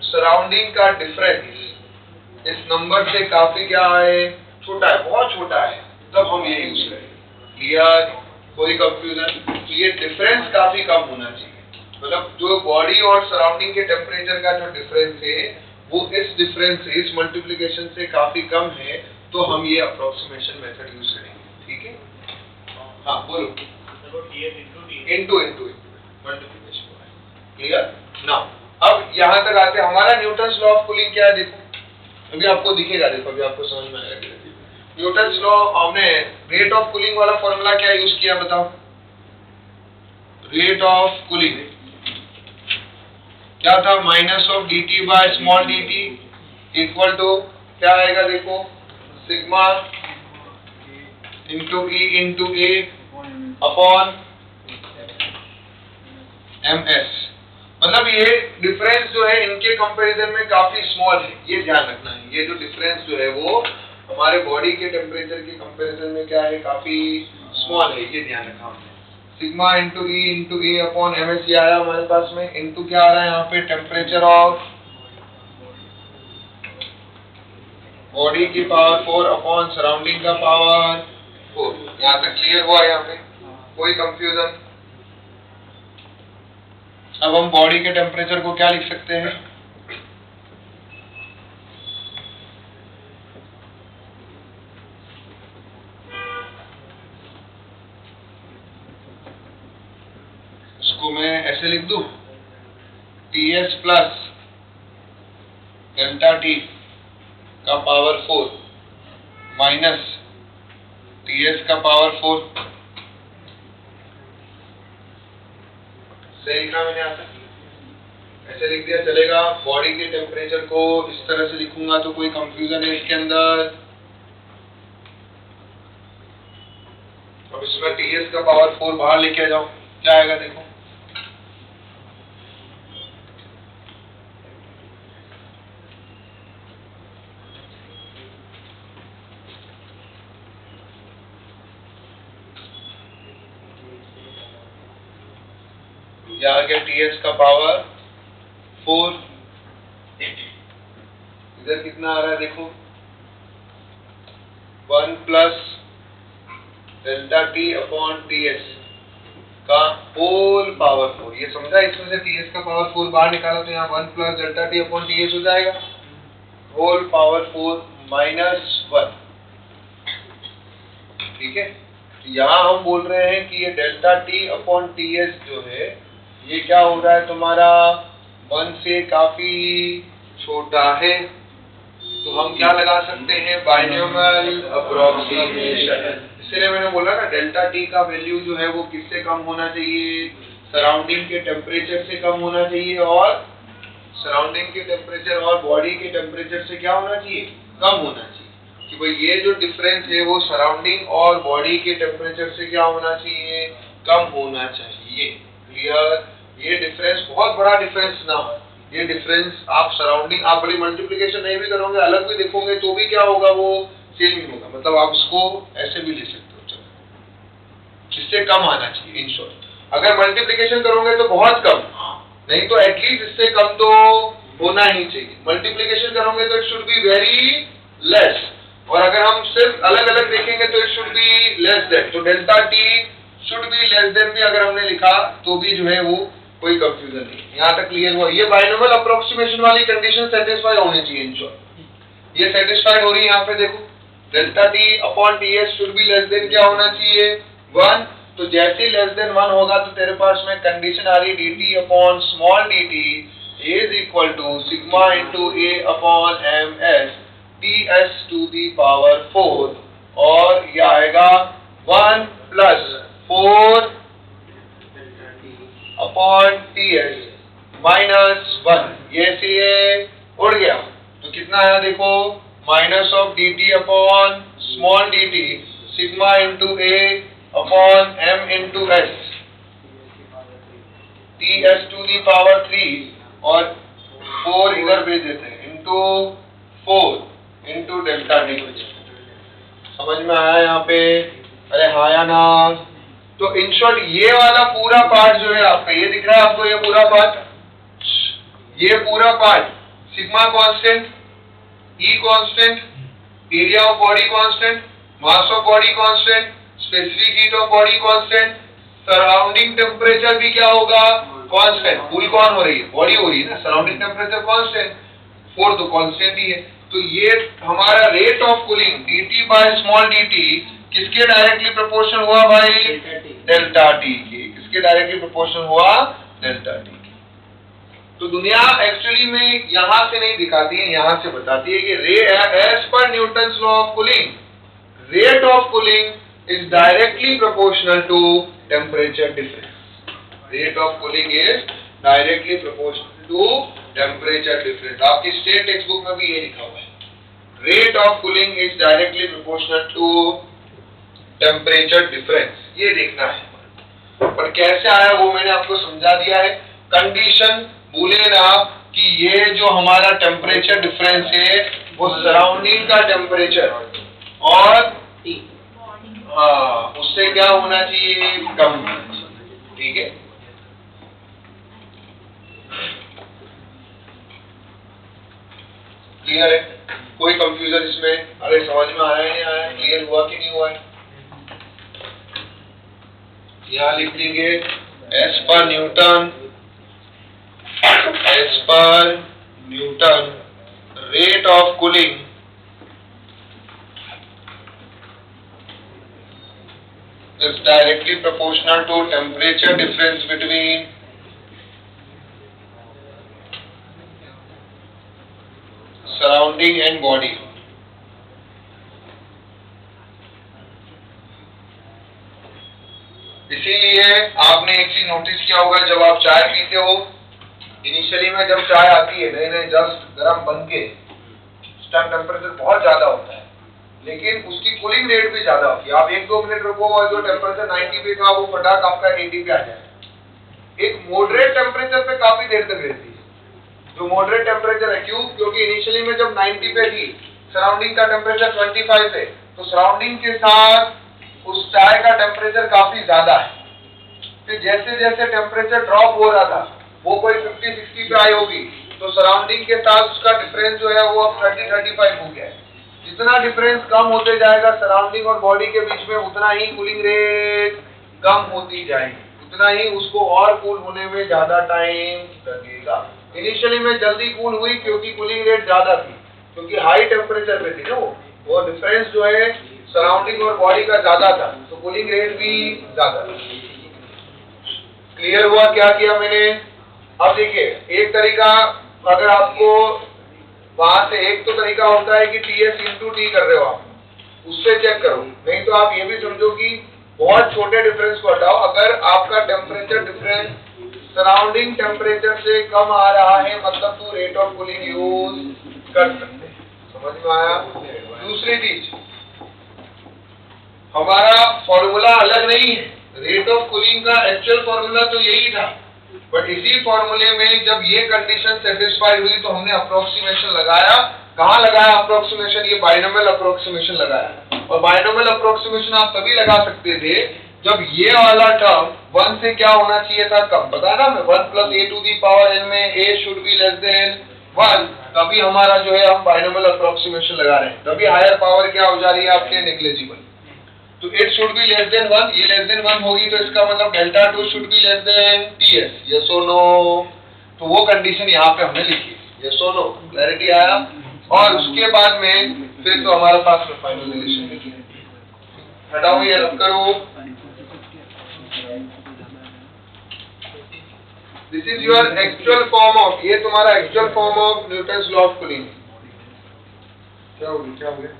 सराउंडिंग का डिफरेंस इस नंबर से काफी क्या है, छोटा है, बहुत छोटा है, तब हम ये यूज करेंगे। क्लियर, कोई कंफ्यूजन? तो ये डिफरेंस काफी कम होना चाहिए, मतलब जो बॉडी और सराउंडिंग के टेम्परेचर का जो डिफरेंस है वो इस डिफरेंस से, इस मल्टीप्लिकेशन से काफी कम है, तो हम ये अप्रोक्सीमेशन मेथड यूज करेंगे, ठीक है। हाँ बोलो, इनटू मल्टीप्लिकेशन, क्लियर। नाउ अब यहाँ तक आते हैं, हमारा न्यूटन्स लॉ ऑफ कूलिंग क्या है, देखो अभी आपको दिखेगा, देखो अभी आपको समझ में आएगा। न्यूटन्स लॉ, हमने रेट ऑफ कूलिंग वाला फॉर्मूला क्या यूज किया बताओ, रेट ऑफ कूलिंग क्या था, minus of dt by small dt equal to क्या आएगा, देखो sigma into E into A upon ms। मतलब ये डिफरेंस जो है इनके कंपैरिजन में काफी स्मॉल है, ये ध्यान रखना है। ये जो डिफरेंस जो है वो हमारे बॉडी के टेम्परेचर के कंपैरिजन में क्या है, काफी स्मॉल है, ये ध्यान रखना हमने। Sigma into E into A upon ms ये आया हमारे पास में, इंटू क्या आ रहा है यहाँ पे, टेम्परेचर ऑफ बॉडी की पावर 4 अपॉन सराउंडिंग का पावर 4। यहाँ तक क्लियर हुआ, यहाँ पे कोई कंफ्यूजन? अब हम बॉडी के टेम्परेचर को क्या लिख सकते हैं, इसको मैं ऐसे लिख दूं, Ts प्लस डेल्टा टी का पावर 4 माइनस Ts का पावर 4, सही लिखा मैंने यहाँ तक, ऐसे लिख दिया चलेगा। बॉडी के टेम्परेचर को इस तरह से लिखूंगा तो कोई कंफ्यूजन है इसके अंदर? अब इसमें Ts का पावर 4 बाहर लेके आ जाओ, क्या आएगा देखो, यहाँ आ गया Ts का पावर 4, इधर कितना आ रहा है देखो, 1 plus delta T upon Ts का होल पावर 4। ये समझा, इसमें से Ts का पावर 4 बाहर निकाला तो यहाँ 1 plus delta T upon Ts हो जाएगा, होल पावर 4 माइनस 1, ठीक है। तो यहाँ हम बोल रहे हैं कि ये डेल्टा टी अपॉन Ts जो है ये क्या हो रहा है तुम्हारा 1 से काफी छोटा है, तो हम क्या लगा सकते हैं, बाइनोमियल अप्रोक्सीमेशन। इसलिए मैंने बोला ना डेल्टा टी का वैल्यू जो है वो किससे कम होना चाहिए, सराउंडिंग के टेम्परेचर से कम होना चाहिए, और सराउंडिंग के टेम्परेचर और बॉडी के टेम्परेचर से क्या होना चाहिए, कम होना चाहिए। कि भाई ये जो डिफरेंस है वो सराउंडिंग और बॉडी के टेम्परेचर से क्या होना चाहिए, कम होना चाहिए। क्लियर, ये डिफरेंस बहुत बड़ा डिफरेंस ना हो, ये डिफरेंस आप सराउंडिंग, आप बड़ी मल्टीप्लिकेशन नहीं भी करोगे, अलग भी देखोगे तो भी क्या होगा, वो सेम ही होगा। मतलब आप इसको ऐसे भी ले सकते हो, चलो इससे कम आना चाहिए। इन शॉर्ट अगर मल्टीप्लिकेशन करोगे तो बहुत कम, नहीं तो एटलीस्ट इससे कम तो होना ही चाहिए। मल्टीप्लिकेशन करोगे तो it should be very less, और अगर हम सिर्फ अलग अलग देखेंगे तो it should be less than. तो delta T should be less than भी अगर हमने लिखा तो भी जो है वो कोई कंफ्यूजन नहीं। यहाँ तक क्लियर हुआ, ये बाइनोमियल अप्रोक्सीमेशन वाली कंडीशन सेटिस्फाई होनी चाहिए। इन शॉर्ट ये सेटिस्फाइड हो रही है। यहाँ पे देखो delta T upon Ts should be less then क्या होना चाहिए, 1, तो जैसे लेस देन 1 होगा तो तेरे पास में कंडीशन आ रही dt upon small dt is equal to sigma into a upon ms ts to the power 4 और ये आएगा 1 प्लस 4 अपॉन ts माइनस 1 ये से ये उड़ गया तो कितना आया देखो minus of dt upon small dt sigma into a upon m into s ts to the power 3 और 4 इधर भेज देते हैं इंटू 4 इंटू डेल्टा टी। समझ में आया यहाँ पे? अरे हाँ या ना? तो इन शॉर्ट ये वाला पूरा पार्ट जो है आपका ये दिख रहा है आपको, ये पूरा पार्ट, ये पूरा part sigma constant, E constant, area of body constant, mass of body constant, specific heat of body constant, surrounding temperature भी क्या होगा कांस्टेंट। कूल कौन हो रही है? बॉडी हो रही है ना, सराउंडिंग टेम्परेचर कांस्टेंट, 4 तो कांस्टेंट ही है। तो ये हमारा rate of cooling dt by small dt किसके डायरेक्टली प्रोपोर्शनल हुआ भाई? डेल्टा टी के। किसके डायरेक्टली प्रोपोर्शनल हुआ? डेल्टा टी के। तो दुनिया एक्चुअली में यहां से नहीं दिखाती है, यहां से बताती है कि एज पर Newton's law of cooling rate of cooling is directly proportional to temperature difference. Rate of cooling is directly proportional to temperature difference. आपकी स्टेट टेक्स्ट बुक में भी ये लिखा हुआ है, rate of cooling is directly proportional to temperature difference. ये देखना है, पर कैसे आया वो मैंने आपको समझा दिया है। कंडीशन भूले ना कि ये जो हमारा टेम्परेचर डिफरेंस है वो सराउंडिंग का टेम्परेचर और उससे क्या होना चाहिए? कम होना चाहिए। ठीक है, क्लियर है? कोई कंफ्यूजन इसमें? अरे समझ में आ रहा है नहीं आ रहा है? क्लियर हुआ कि नहीं हुआ है? यहाँ लिख देंगे एज पर Newton rate of cooling is directly proportional to temperature difference between surrounding and body. इसीलिए आपने एक चीज नोटिस किया होगा, जब आप चाय पीते हो इनिशियली में जब चाय आती है नए नए जस्ट गर्म बन के उस टाइम टेम्परेचर बहुत ज्यादा होता है लेकिन उसकी कूलिंग रेट भी ज्यादा होती है। आप 1-2 मिनट रुको और जो टेम्परेचर 90 पे था वो फटाक आपका 80 पे आ जाए। एक मॉडरेट टेम्परेचर पे काफी देर तक रहती है जो मॉडरेट टेम्परेचर है। क्यों? क्योंकि इनिशियली में जब 90 पे थी, सराउंडिंग का टेम्परेचर 25 है, तो सराउंडिंग के साथ उस चाय का टेम्परेचर काफी ज्यादा है। फिर जैसे जैसे टेम्परेचर ड्रॉप हो रहा था वो कोई 50-60 पे आई होगी तो सराउंडिंग के साथ उसका डिफरेंस जो है वो अब 30-35 हो गया है। जितना डिफरेंस कम होते जाएगा सराउंडिंग और बॉडी के बीच में उतना ही कूलिंग रेट कम होती जाएगी, उतना ही उसको और कूल होने में ज्यादा टाइम लगेगा। इनिशियली में जल्दी कूल हुई क्योंकि कूलिंग रेट ज्यादा थी, क्योंकि हाई टेम्परेचर पे थी ना वो डिफरेंस जो है सराउंडिंग और बॉडी का ज्यादा था तो कूलिंग रेट भी ज्यादा था। क्लियर हुआ क्या किया मैंने? अब देखिए एक तरीका, अगर आपको वहां से एक तो तरीका होता है कि टीएस इंटू टी कर रहे हो आप, उससे चेक करो। नहीं तो आप ये भी समझो कि बहुत छोटे डिफरेंस को हटाओ। अगर आपका टेम्परेचर डिफरेंस सराउंडिंग टेम्परेचर से कम आ रहा है मतलब तो रेट ऑफ कूलिंग यूज कर सकते हैं। समझ में आया? दूसरी चीज, हमारा फॉर्मूला अलग नहीं है। रेट ऑफ कूलिंग का एक्चुअल फॉर्मूला तो यही था, बट इसी फॉर्मूले में जब ये कंडीशन सेटिस्फाइड हुई तो हमने अप्रोक्सीमेशन लगाया। कहाँ लगाया अप्रोक्सीमेशन? ये बाइनोमियल अप्रोक्सीमेशन लगाया। और बाइनोमियल अप्रोक्सीमेशन आप तभी लगा सकते थे जब ये वाला टर्म 1 से क्या होना चाहिए था कम। पता ना मैं 1 + a to the power n में a should be less than 1, तभी हमारा जो है हम बाइनोमियल अप्रोक्सीमेशन लगा रहे हैं। तभी हायर पावर क्या हो जा रही है आपके? नेग्लिजिबल। तो it should be less than 1, ये लेस देन 1 होगी तो इसका मतलब delta 2 should be less then ts। Yes और नो? तो वो कंडीशन यहाँ पे हमने लिखी। यस और नो? क्लैरिटी आया? और उसके बाद में फिर तो हमारे पास में फाइनल रिलेशन हटाओ, ये रब करो। This is your actual form of, ये तुम्हारा actual form of Newton's law of cooling. क्या हो गया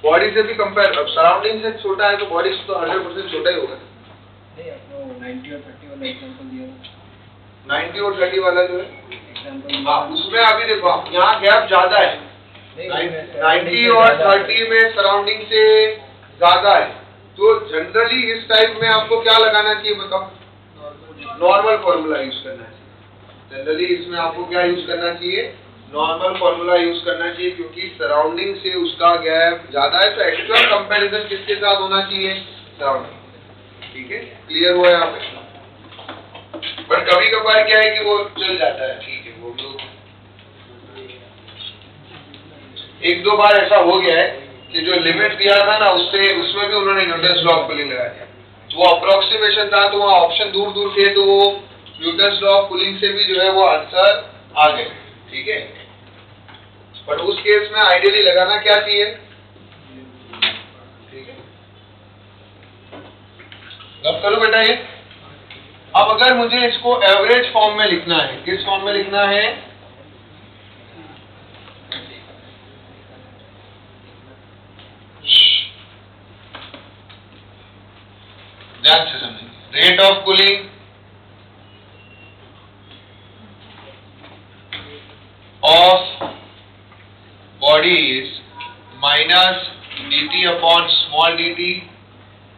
बॉडी से भी कंपेयर, अब सराउंडिंग से छोटा है तो बॉडी से तो 100% छोटा ही होगा। नहीं, आपको 90 और 30 वाला एग्जांपल दिया 90 और 30 वाला जो है एग्जांपल। हाँ, उसमें अभी देखो यहाँ गैप ज्यादा है, 90 और 30 में सराउंडिंग से ज्यादा है, तो जनरली इस टाइप में आपको क्या लगाना चाहिए बताओ? नॉर्मल फॉर्मूला यूज करना चाहिए। जनरली इसमें आपको क्या यूज करना चाहिए? नॉर्मल फॉर्मूला यूज करना चाहिए, क्योंकि सराउंडिंग से उसका गैप ज्यादा है, तो एक्चुअल कंपैरिजन किसके साथ होना चाहिए? सराउंडिंग। ठीक है, क्लियर हुआ यहाँ पे? बट कभी कभार क्या है कि वो चल जाता है, ठीक है, वो लोग एक दो बार ऐसा हो गया है कि जो लिमिट दिया था ना उसमें भी उन्होंने न्यूटन्स लॉ ऑफ कूलिंग लगा दिया, तो वो अप्रोक्सीमेशन था, तो वहाँ ऑप्शन दूर दूर थे, तो वो न्यूटन्स लॉ ऑफ कूलिंग से भी जो है वो आंसर आ गए। ठीक है, बट उस केस में आइडियली लगाना क्या चाहिए? ठीक है, अब करो बेटा ये। अब अगर मुझे इसको एवरेज फॉर्म में लिखना है, किस फॉर्म में लिखना है? ध्यान से समझेंगे। Rate of cooling of body is minus dt upon small dt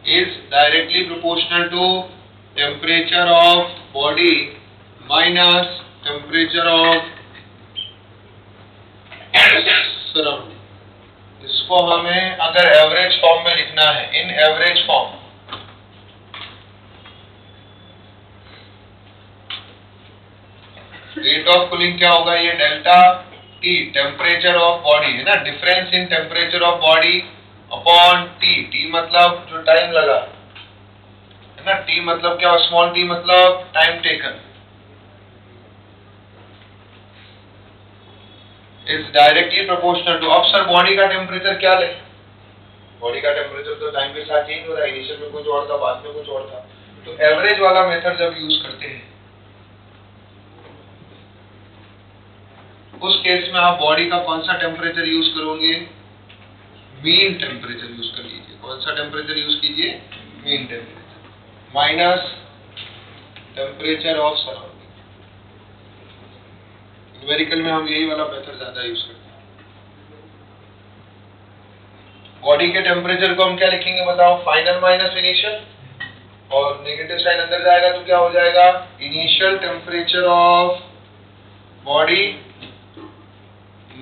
is directly proportional to temperature of body minus temperature of surrounding। इसको हमें अगर एवरेज फॉर्म में लिखना है, in average form, rate of cooling क्या होगा? ये delta T temperature of body है ना, difference in temperature of body upon T. T मतलब जो टाइम लगा है ना, टी मतलब क्या? स्मॉल टी मतलब time taken, is directly proportional to. अब सर बॉडी का टेम्परेचर क्या ले? बॉडी का टेम्परेचर तो टाइम के साथ चेंज हो रहा है, इनिशियल में कुछ और था, बाद में कुछ और था, तो एवरेज वाला मेथड जब यूज करते हैं उस केस में आप बॉडी का कौन सा टेम्परेचर यूज करोगे? मीन टेम्परेचर यूज कर लीजिए। कौन सा टेम्परेचर यूज कीजिए? Mean temperature minus temperature of surrounding. Numerical में हम यही वाला मेथड ज्यादा यूज करते हैं। बॉडी के टेम्परेचर को हम क्या लिखेंगे बताओ? फाइनल माइनस इनिशियल, और नेगेटिव साइन अंदर जाएगा तो क्या हो जाएगा? Initial temperature of body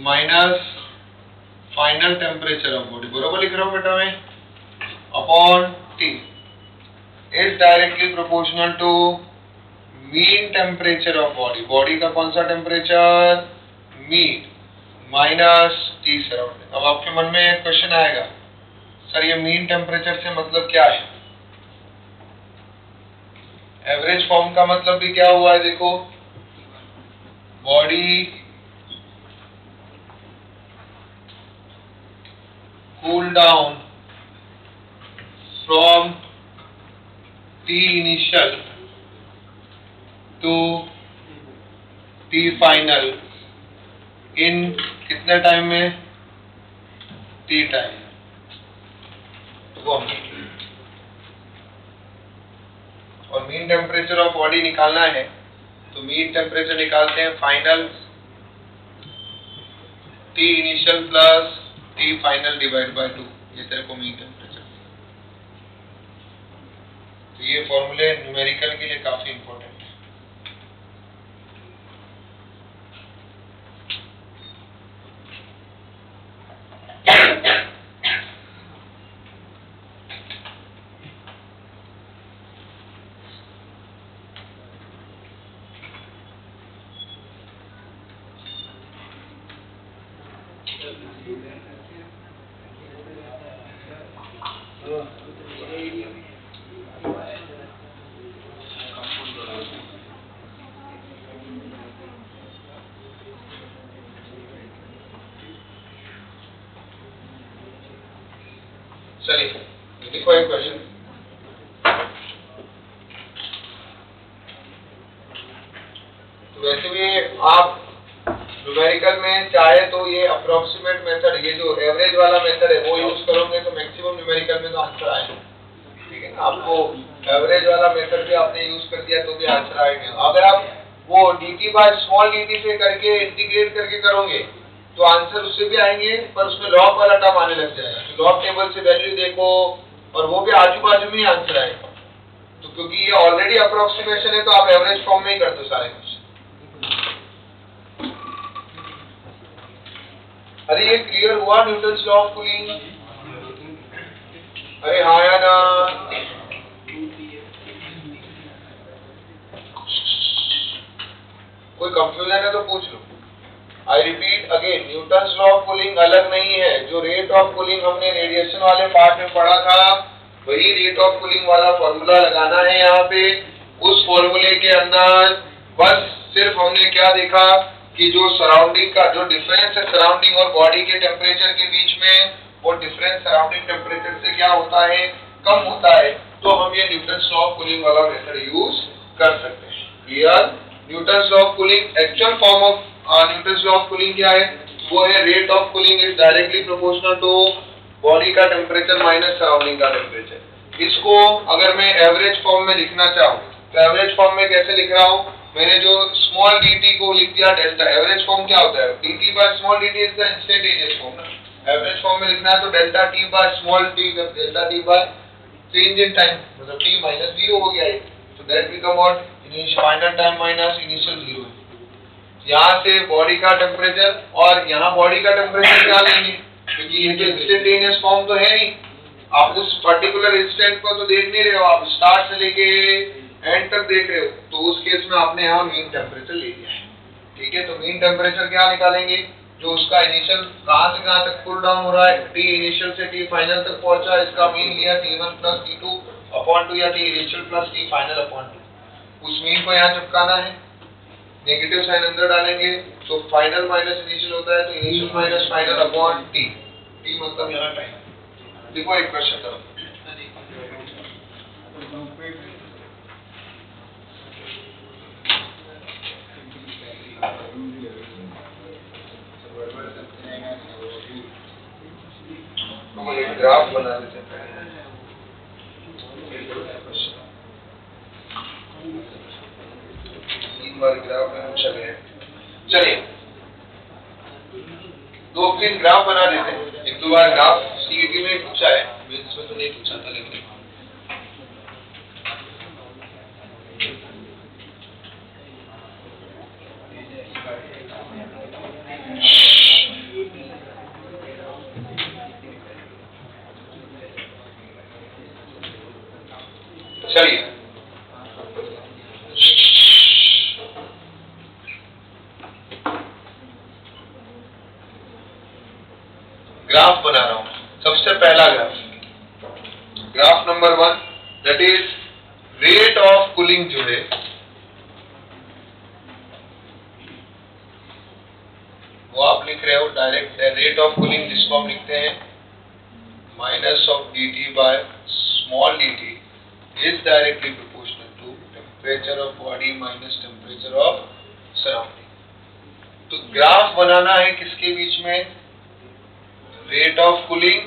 minus final temperature of body. बरोबर लिख रहा हूं बेटा मैं? Upon T is directly proportional to mean temperature of body. Body का कौन सा temperature? Mean minus T surrounding. अब आपके मन में एक क्वेश्चन आएगा, सर ये मीन टेम्परेचर से मतलब क्या है? एवरेज फॉर्म का मतलब भी क्या हुआ है? देखो, body cool down from T initial to T final in कितने टाइम में? T time. और मीन टेम्परेचर ऑफ बॉडी निकालना है तो मीन टेम्परेचर निकालते हैं final T initial plus T final divide by 2, ये तेरे को मीन टेम्परेचर। तो ये फॉर्मूले न्यूमेरिकल के लिए काफी इंपॉर्टेंट है। चलिए देखो एक क्वेश्चन, आप न्यूमेरिकल में चाहे तो ये अप्रोक्सीमेट मेथड, ये जो एवरेज वाला मेथड है वो यूज करोगे तो मैक्सिमम न्यूमेरिकल में तो आंसर आएगा, ठीक है ना। आपको एवरेज वाला मेथड भी आपने यूज कर दिया तो भी आंसर आएगा। अगर आप वो dt बाय स्मॉल dt से करके इंटीग्रेट करके करोगे तो आंसर उससे भी आएंगे, पर उसमें लॉग वाला टर्म आने लग जाएगा। तो लॉग टेबल से वैल्यू देखो और वो भी आजू बाजू में ही आंसर आएगा। तो क्योंकि ये ऑलरेडी अप्रोक्सीमेशन है तो आप एवरेज फॉर्म में ही कर दो सारे कुछ। अरे ये क्लियर हुआ न्यूटन्स लॉ ऑफ कूलिंग? अरे हाँ या ना? कोई कंफ्यूजन है तो पूछ लो। I repeat again, Newton's law of cooling अलग नहीं है। जो रेट ऑफ कूलिंग हमने रेडिएशन वाले पार्ट में पढ़ा था वही रेट ऑफ कूलिंग वाला फॉर्मूला लगाना है यहाँ पे। उस फॉर्मूले के अंदर बस सिर्फ हमने क्या देखा कि जो सराउंडिंग का जो डिफरेंस है सराउंडिंग और बॉडी के टेम्परेचर के बीच में, वो डिफरेंस सराउंडिंग टेम्परेचर से क्या होता है, कम होता है। तो हम ये न्यूटन्स लॉ ऑफ कूलिंग वाला मेथड यूज कर सकते हैं। Clear? Newton's law of cooling actual form of Newton's law of cooling क्या है? वो है rate of cooling is directly proportional to body का टेम्परेचर माइनस सराउंडिंग का टेम्परेचर। इसको अगर मैं एवरेज फॉर्म में लिखना चाहूँ तो एवरेज फॉर्म में कैसे लिख रहा हूँ? मैंने जो स्मॉल dt को लिख दिया डेल्टा। एवरेज फॉर्म क्या होता है? dt by small dt is the instantaneous form ना। एवरेज फॉर्म में लिखना है तो delta t by small t, delta t by change in time, मतलब t माइनस 0 हो गया है। तो that become what? Initial final time minus initial 0। यहाँ से बॉडी का टेम्परेचर और यहाँ बॉडी का टेम्परेचर क्या लेंगे, क्योंकि ये तो इंस्टेंटेनियस फॉर्म तो है नहीं। आप उस पर्टिकुलर इंस्टेंट को तो देख नहीं रहे हो, आप स्टार्ट से लेके एंड तक देख रहे हो। तो उस केस में आपने यहाँ मीन टेम्परेचर ले लिया है, ठीक है। तो मीन टेम्परेचर क्या निकालेंगे? जो उसका इनिशियल कहाँ से कहाँ तक कूल डाउन हो रहा है, T इनिशियल से T फाइनल तक पहुंचा, इसका मीन लिया T1 प्लस T2 अपॉन 2 या T initial plus T final upon 2। उस मीन को यहाँ चिपकाना है, नेगेटिव साइन अंदर डालेंगे तो फाइनल माइनस इनिशियल होता है, तो initial minus final upon T। T मतलब यहाँ टाइम। देखो एक क्वेश्चन करो। तो एक ग्राफ बना देते हैं। तीन बार ग्राफ में पूछा गया। चलिए 2-3 ग्राफ बना देते हैं। 1-2 बार ग्राफ सीईटी में पूछा है, मेंस में तो नहीं पूछा था लेकिन चलिए ग्राफ बना रहा हूं। सबसे पहला graph number 1 that is rate of cooling जो है वो आप लिख रहे हो डायरेक्ट रेट ऑफ कूलिंग, जिसको हम लिखते हैं minus of dt by small dt is directly proportional to temperature of body minus temperature of surrounding। तो ग्राफ बनाना है किसके बीच में? रेट ऑफ कूलिंग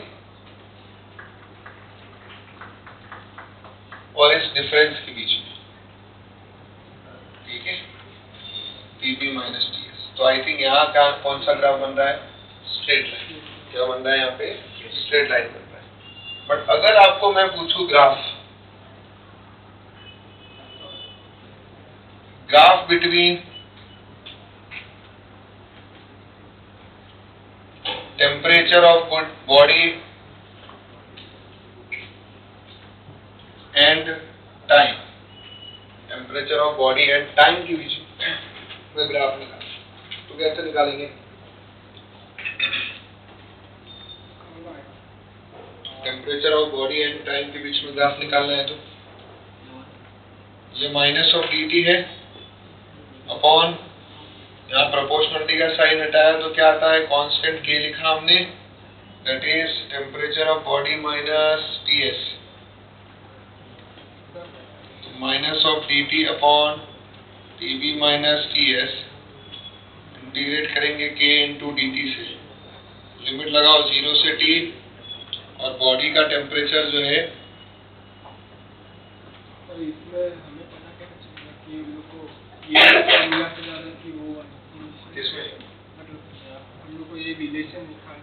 और इस डिफरेंस के बीच में, ठीक है, TB माइनस TS। तो आई थिंक यहाँ का कौन सा ग्राफ बन रहा है? Straight line. क्या बन रहा है यहाँ पे? स्ट्रेट लाइन बन रहा है। बट अगर आपको मैं पूछूं graph between temperature of body and time, temperature of body and time के बीच में ग्राफ निकाल, तो कैसे निकालेंगे? Temperature of body and time के बीच में ग्राफ निकालना है तो ये माइनस ऑफ dt है अपॉन, यहाँ प्रोपोर्शनलिटी का साइन हटाया तो क्या आता है? कांस्टेंट k लिखा हमने, that is temperature of body minus Ts, minus of dt upon Tb minus Ts integrate करेंगे k इंटू dt से, लिमिट लगाओ 0 से t, और बॉडी का टेम्परेचर जो है और इसमें हमें पता कैसे चलेगा कि हम लोग को ये फॉर्मूला से ज्यादा कि वो वाला किसमें मतलब हम लोग को ये रिलेशन दिखाना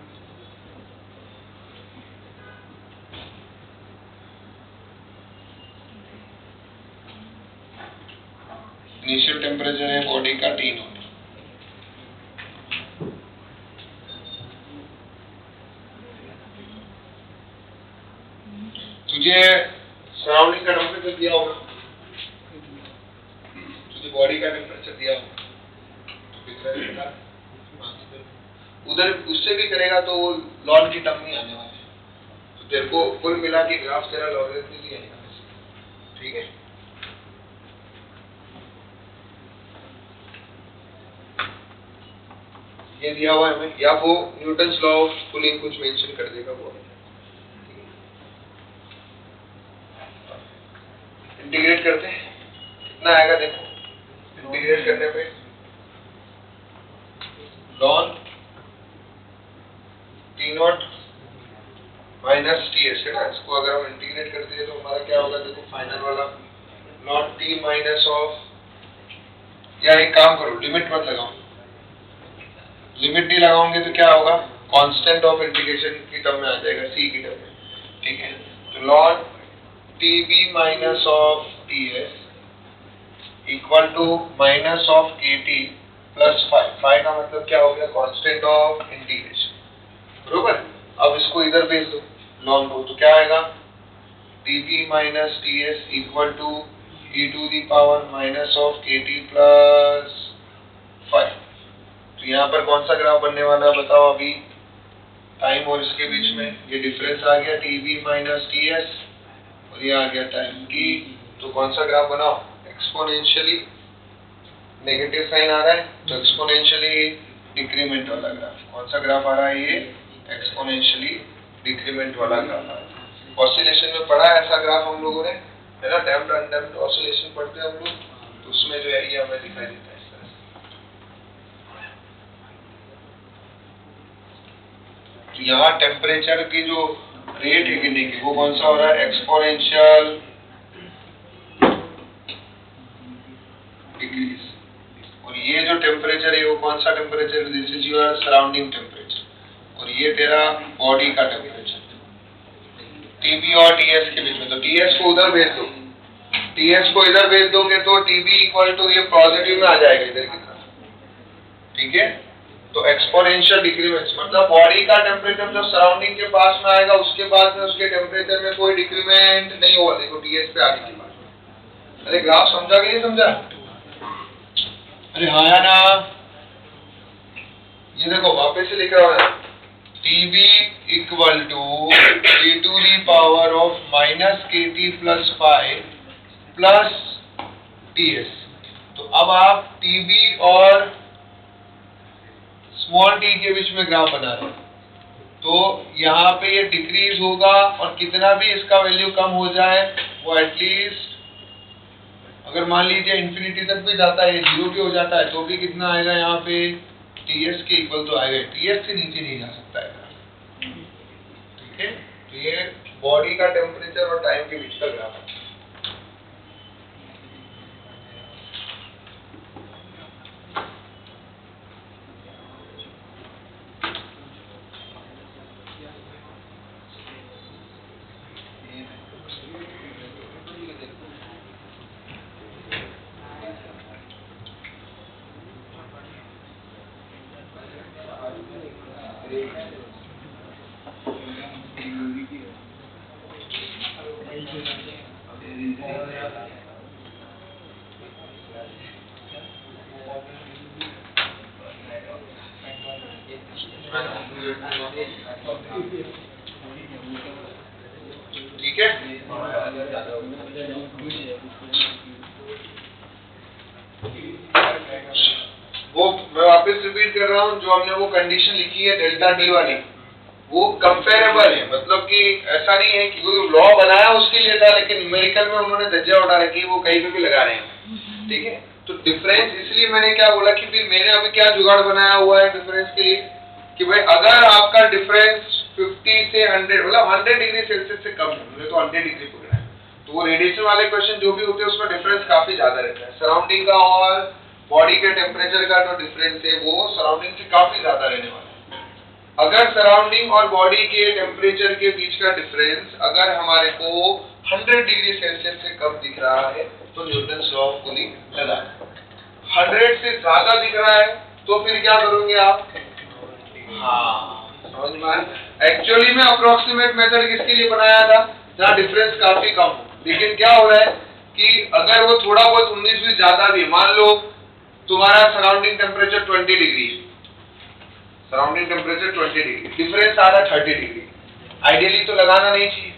इनिशियल टेम्परेचर है बॉडी का T नॉट। तुझे सराउंडिंग का टेम्परेचर दिया होगा, तुझे बॉडी का टेम्परेचर दिया होगा, तो कितना देगा? उधर उससे भी करेगा तो वो लॉग की टर्म नहीं आने वाले, तो तेरे को कुल मिला के ग्राफ तेरा लॉगरिथमिक ही आएगा, ठीक है। ये दिया हुआ है हमें, या वो न्यूटन्स लॉ ऑफ कूलिंग कुछ मेंशन कर देगा वो, इंटीग्रेट करते हैं कितना आएगा देखो, इंटीग्रेट करने पे ln T naught minus TS है ना, इसको अगर हम इंटीग्रेट करते हैं तो हमारा क्या होगा देखो, फाइनल वाला ln T माइनस ऑफ, या एक काम करो लिमिट मत लगाओ, लिमिट नहीं लगाओगे तो क्या होगा, कांस्टेंट ऑफ इंटीग्रेशन की टर्म में आ जाएगा, c की टर्म में, ठीक है। तो ln TB minus of TS equal to minus of KT plus 5, 5 का मतलब क्या हो गया, कांस्टेंट ऑफ इंटीग्रेशन, बरोबर। अब इसको इधर भेज दो ln को, तो क्या आएगा, TB minus TS equal to e to the power minus of KT plus 5। तो यहाँ पर कौन सा ग्राफ बनने वाला है बताओ, अभी टाइम और इसके बीच में ये डिफरेंस आ गया TB माइनस TS, और ये आ गया टाइम t, तो कौन सा ग्राफ बनाओ, एक्सपोनेंशियली नेगेटिव साइन आ रहा है, तो एक्सपोनेंशियली डिक्रीमेंट वाला ग्राफ, कौन सा ग्राफ आ रहा है, ये एक्सपोनेंशियली डिक्रीमेंट वाला ग्राफ आ रहा है। ऑसिलेशन में पढ़ा है ऐसा ग्राफ हम लोगों ने, है ना, डैम्प्ड अनडैम्प्ड ऑसिलेशन पढ़ते हैं हम लोग, तो उसमें जो है ये हमें दिखाई देता है इस तरह से। तो यहाँ टेम्परेचर की जो रेट है गिरने की वो कौन सा हो रहा है, एक्सपोनेंशियल डिक्रीज, और ये जो टेम्परेचर है वो कौन सा temperature, this is your surrounding temperature, और ये तेरा बॉडी का टेम्परेचर, TB और TS के बीच में। तो TS को उधर भेज दो, TS को इधर भेज दोगे तो TB इक्वल टू ये पॉजिटिव में आ जाएगा इधर की तरफ, ठीक है। तो एक्सपोनेंशियल डिक्रीमेंट मतलब बॉडी का टेम्परेचर जब सराउंडिंग के पास में आएगा उसके बाद में उसके टेम्परेचर में कोई डिक्रीमेंट नहीं होगा, देखो TS पे आने के बाद। अरे ग्राफ समझा कि नहीं समझा, अरे हाँ या ना, ये देखो वापस से लिख रहा हूँ, TB equal to e to the power of minus KT plus 5 plus TS। तो अब आप TB और स्मॉल t के बीच में ग्राफ बना रहे हैं, तो यहाँ पे ये डिक्रीज होगा, और कितना भी इसका वैल्यू कम हो जाए वो एटलीस्ट, अगर मान लीजिए इंफिनिटी तक भी जाता है, 0 भी हो जाता है, तो भी कितना आएगा यहाँ पे, TS के इक्वल तो आएगा, TS से नीचे नहीं जा सकता है, ठीक है। तो ये बॉडी का टेम्परेचर और टाइम के बीच का ग्राफ है। ठीक है, वो मैं वापस रिपीट कर रहा हूँ, जो हमने वो कंडीशन लिखी है डेल्टा टी वाली, वो कंपेरेबल है, मतलब कि ऐसा नहीं है कि कोई लॉ बनाया उसके लिए था, लेकिन न्यूमेरिकल में उन्होंने धज्जियां उड़ा रखी, वो कहीं पे भी लगा रहे हैं, ठीक है। तो डिफरेंस इसलिए मैंने क्या बोला कि फिर मैंने अभी क्या जुगाड़ बनाया हुआ है डिफरेंस के लिए कि भाई अगर आपका डिफरेंस 50 से 100 मतलब 100 डिग्री सेल्सियस से कम है, मैंने तो 100 डिग्री पकड़ा है, तो वो रेडिएशन वाले क्वेश्चन जो भी होते हैं उसमें डिफरेंस काफी ज्यादा रहता है। सराउंडिंग का और बॉडी के टेम्परेचर का जो डिफरेंस है वो सराउंडिंग से काफी ज्यादा रहने वाला है। अगर सराउंडिंग और बॉडी के टेम्परेचर के बीच का डिफरेंस अगर हमारे को 100 डिग्री सेल्सियस से कम दिख रहा है तो न्यूटन्स लॉ ऑफ कूलिंग लगाना। 100 से ज्यादा दिख रहा है तो फिर क्या करोगे आप? हाँ, समझ में आया? एक्चुअली में अप्रोक्सीमेट मेथड किसके लिए बनाया था? जहाँ डिफरेंस काफी कम हो, लेकिन क्या हो रहा है कि अगर वो थोड़ा बहुत 19-20 ज्यादा भी, मान लो तुम्हारा surrounding temperature 20 degree, surrounding temperature 20 degree, difference आ रहा है 30 डिग्री, आइडियली तो लगाना नहीं चाहिए।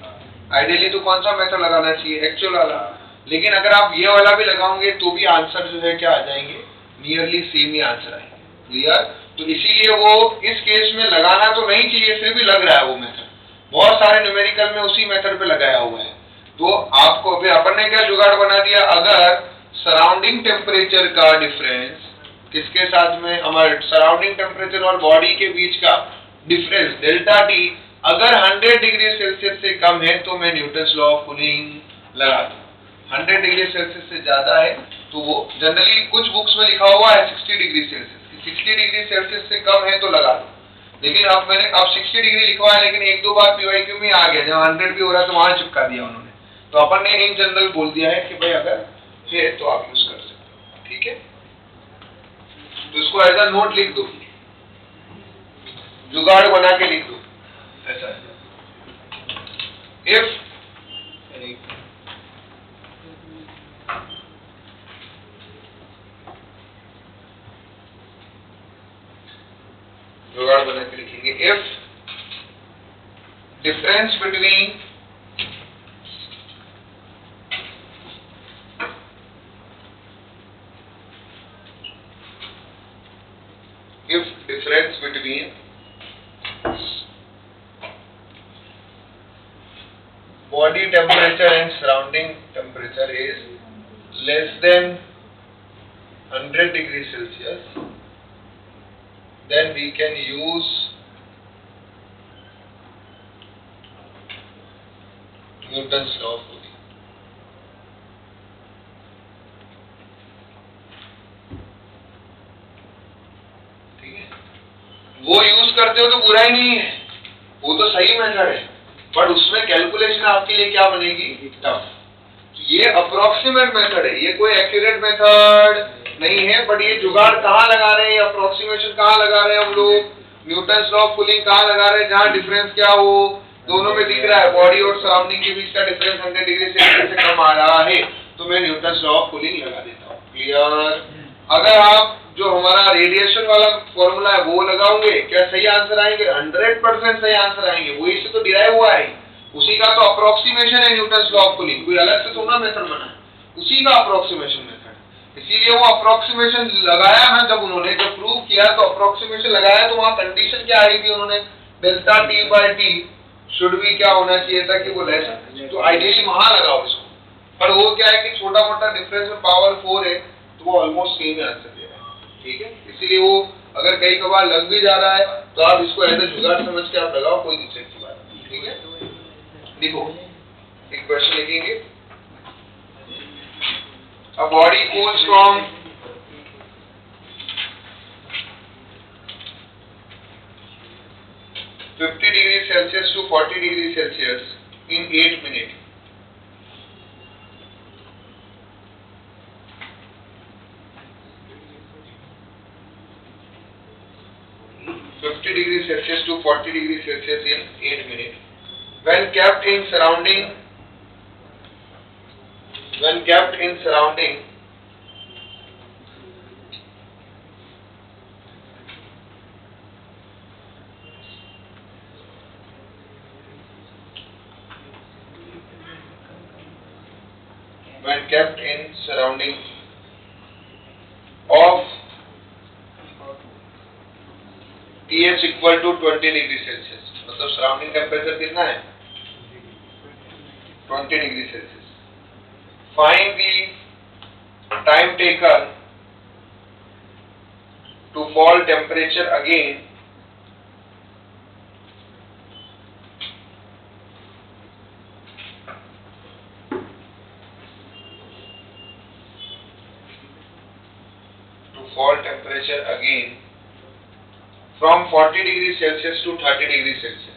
आइडियली तो कौन सा मेथड लगाना चाहिए? एक्चुअल वाला। लेकिन अगर आप ये वाला भी लगाओगे तो भी आंसर जो है क्या आ जाएंगे? नियरली सेम ही आंसर आएंगे। क्लियर? तो इसीलिए वो इस केस में लगाना तो नहीं चाहिए, फिर भी लग रहा है वो मेथड। बहुत सारे न्यूमेरिकल में उसी मेथड पे लगाया हुआ है। तो आपको अभी अपन ने क्या जुगाड़ बना दिया, अगर सराउंडिंग टेम्परेचर का डिफरेंस किसके साथ में, हमारे सराउंडिंग टेम्परेचर और बॉडी के बीच का डिफरेंस डेल्टा टी अगर 100 डिग्री सेल्सियस से कम है तो मैं न्यूटन्स लॉ ऑफ कूलिंग लगा दूं। 100 डिग्री सेल्सियस से ज्यादा है तो वो जनरली कुछ बुक्स में लिखा हुआ है 60 डिग्री सेल्सियस, 60 डिग्री सेल्सियस से कम है तो लगा दो। लेकिन अब मैंने 60 डिग्री लिखवा है, लेकिन एक दो बार पीवाईक्यू में आ गया, जहाँ 100 भी हो रहा है तो वहां चिपका दिया उन्होंने। तो अपन ने इन जनरल बोल दिया है कि भाई अगर है तो आप यूज कर सकते हो। ठीक है, तो इसको एज अ नोट लिख दो, जुगाड़ बना के लिख दो ऐसा है। इफ जुगाड़ बना के लिखेंगे, if difference between body temperature and surrounding temperature is less than 100 degrees Celsius, then we can use Newton's law of cooling. ठीक है, वो यूज करते हो तो बुरा ही नहीं है, वो तो सही मेथड है, बट उसमें कैलकुलेशन आपके लिए क्या बनेगी? टफ। तो ये अप्रोक्सीमेट मेथड है, ये कोई एक्यूरेट मेथड नहीं है, बट ये जुगाड़ कहाँ लगा रहे हैं, अप्रोक्सीमेशन कहाँ लगा रहे हैं हम लोग? न्यूटन्स लॉ ऑफ कूलिंग कहाँ लगा रहे हैं? जहाँ डिफरेंस क्या हो, दोनों में दिख रहा है, बॉडी और सराउंडिंग के बीच का डिफरेंस 100 डिग्री सेल्सियस से कम आ रहा है, तो मैं न्यूटन्स लॉ ऑफ कूलिंग लगा देता हूँ। क्लियर? अगर आप जो हमारा रेडिएशन वाला फॉर्मूला है वो लगाओगे, क्या सही आंसर आएंगे? 100% सही आंसर आएंगे, वही से तो डिराइव हुआ है, उसी का तो अप्रोक्सीमेशन है न्यूटन्स लॉ ऑफ कूलिंग, कोई अलग से थोड़ा मेथड बना है, उसी का अप्रोक्सीमेशन मेथड। इसीलिए वो अप्रोक्सीमेशन लगाया ना, जब उन्होंने जब प्रूव किया तो अप्रोक्सीमेशन लगाया, तो वहां कंडीशन क्या आई थी उन्होंने? Delta T by T should भी क्या होना चाहिए था कि वो लेस, तो आइडियली वहां लगाओ इसको, पर वो क्या है कि छोटा मोटा डिफरेंस में पावर 4 है, तो वो ऑलमोस्ट सेम आंसर दे रहा है। ठीक है, इसीलिए वो अगर कई कबार लग भी जा रहा है तो आप इसको ऐसे जुगाड़ समझ के आप लगाओ, कोई दिक्कत की बात नहीं। ठीक है, देखो एक क्वेश्चन लिखेंगे, a body cools from 50 degree Celsius to 40 degree Celsius in 8 minutes. Degree Celsius to 40 degree Celsius in 8 minutes. When kept in surrounding of TH equal to 20 degree Celsius, मतलब सराउंडिंग टेम्परेचर कितना है? 20 degree Celsius. Find the time taken to fall temperature again from 40 degrees Celsius to 30 degrees Celsius.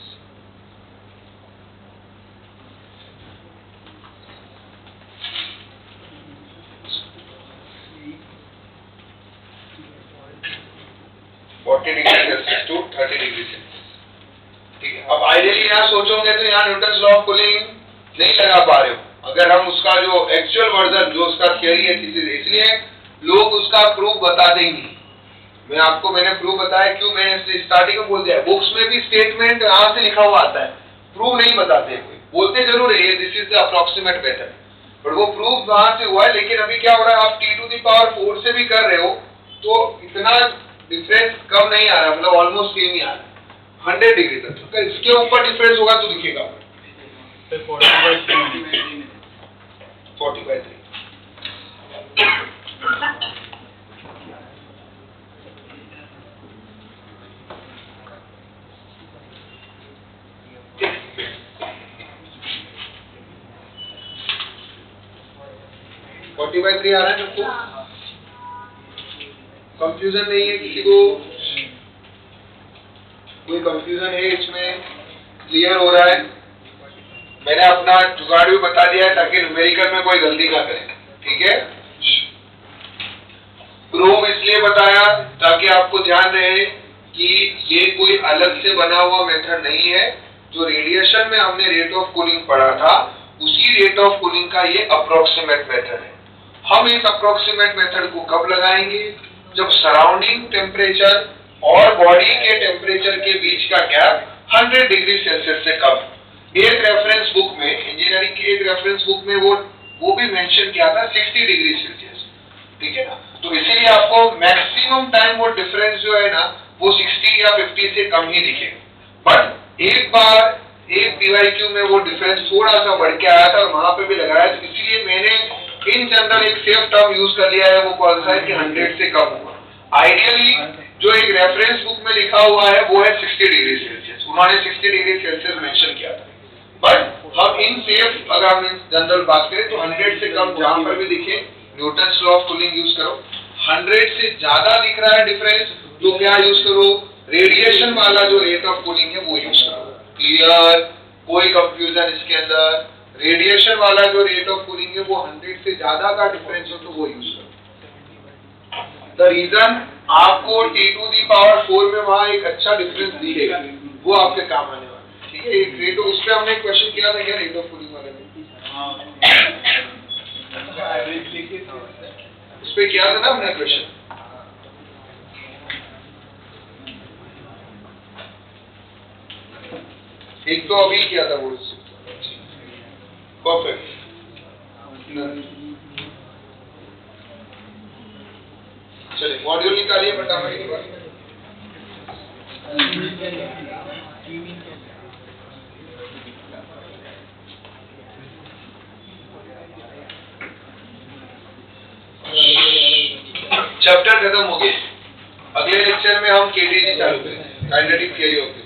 to 30 degree Celsius. ठीक है, अब ideally यहाँ सोचोगे तो यहाँ न्यूटन्स लॉ ऑफ कूलिंग नहीं लगा पा रहे हो। अगर हम उसका जो एक्चुअल वर्जन जो उसका थियरी है इसलिए लोग उसका प्रूफ बताते ही नहीं। मैंने प्रूफ बताया क्यों, मैंने स्टार्टिंग में बोल दिया बुक्स में भी स्टेटमेंट यहाँ से लिखा हुआ आता है, प्रूफ नहीं बताते कोई, बोलते जरूर है this is the approximate method, but वो प्रूफ वहां से हुआ है। लेकिन अभी क्या हो रहा है, आप T⁴ से भी कर रहे हो तो इतना डिफरेंस कम नहीं आ रहा, मतलब ऑलमोस्ट सेम ही आ रहा है 100 डिग्री तक। तो इसके ऊपर डिफरेंस होगा तो दिखेगा 40/3। आ रहा है सबको? कंफ्यूजन नहीं है किसी को? कोई कंफ्यूजन है इसमें? क्लियर हो रहा है? मैंने अपना जुगाड़ भी बता दिया है ताकि न्यूमेरिकल में कोई गलती ना करें। ठीक है, प्रूफ इसलिए बताया ताकि आपको ध्यान रहे कि ये कोई अलग से बना हुआ मेथड नहीं है। जो रेडिएशन में हमने रेट ऑफ कूलिंग पढ़ा था उसी रेट ऑफ कूलिंग का ये अप्रोक्सीमेट मेथड है। हम इस अप्रोक्सीमेट मेथड को कब लगाएंगे, जब सराउंडिंग टेम्परेचर और बॉडी के टेम्परेचर के बीच का गैप 100 डिग्री सेल्सियस से कम। एक रेफरेंस बुक में, इंजीनियरिंग की एक रेफरेंस बुक में वो भी मेंशन किया था 60 डिग्री सेल्सियस। ठीक है ना, तो इसीलिए आपको मैक्सिमम टाइम वो डिफरेंस जो है ना वो 60 या 50 से कम ही दिखेगा। बट एक बार एक PYQ में वो डिफरेंस थोड़ा सा बढ़ के आया था और वहां पे भी लगाया, तो इसीलिए मैंने इन जनरल एक सेफ टर्म यूज कर लिया है, वो कौन सा है कि 100 से कम होगा। आइडियली जो एक रेफरेंस बुक में लिखा हुआ है वो है 60 डिग्री सेल्सियस, उन्होंने 60 डिग्री सेल्सियस मेंशन किया था। बट हम इन सेफ अगर हम जनरल बात करें तो 100 से कम जहां पर भी दिखे Newton's law of cooling use करो। 100 से ज्यादा दिख रहा है डिफरेंस तो क्या यूज करो, रेडिएशन वाला जो रेट ऑफ कूलिंग है वो यूज करो। क्लियर? कोई कंफ्यूजन इसके अंदर? रेडिएशन वाला जो रेट ऑफ कूलिंग है वो 100 से ज्यादा का डिफरेंस हो तो वो यूज करो। द रीजन आपको T⁴ में वहां एक अच्छा डिफरेंस दिखेगा, वो आपके काम आने वाला है। ठीक है, एक रेट उस पे हमने क्वेश्चन किया था क्या रेट ऑफ कूलिंग वाले में, उस पे किया था ना हमने क्वेश्चन। एक तो अभी किया था वो, परफेक्ट। चलिए मॉड्यूल निकालिए फटाफट एक बार। चैप्टर खत्म हो गए, अगले लेक्चर में हम KTG चालू करेंगे, काइनेटिक थियरी ऑफ फिजिक्स।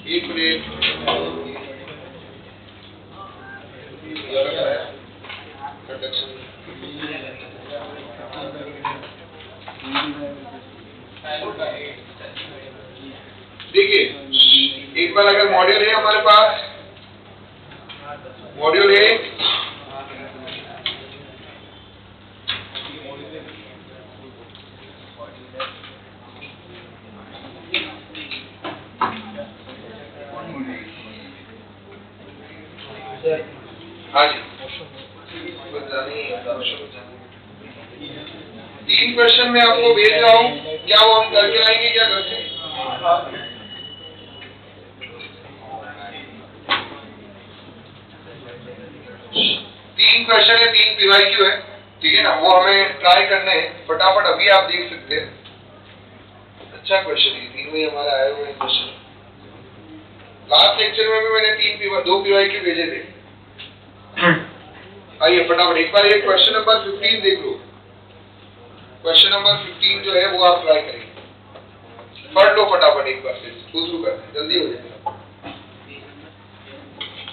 एक मिनट, देखिए एक बार अगर मॉड्यूल है हमारे पास, मॉड्यूल है हाँ जी, 3 क्वेश्चन में आपको भेज रहा हूँ, क्या वो हम करके आएंगे क्या घर से? तीन क्वेश्चन है, 3 PYQ है। ठीक है ना, वो हमें ट्राई करने हैं फटाफट, अभी आप देख सकते हैं। अच्छा क्वेश्चन है, 3 में हमारा आया हुआ है क्वेश्चन। लास्ट लेक्चर में भी मैंने 2 PYQ भेजे थे। आइए फटाफट एक बार ये क्वेश्चन नंबर 15 देख लो। क्वेश्चन नंबर 15 जो है वो आप ट्राई करेंगे, पढ़ लो फटाफट एक बार, फिर शुरू करते हैं, जल्दी हो जाएगा।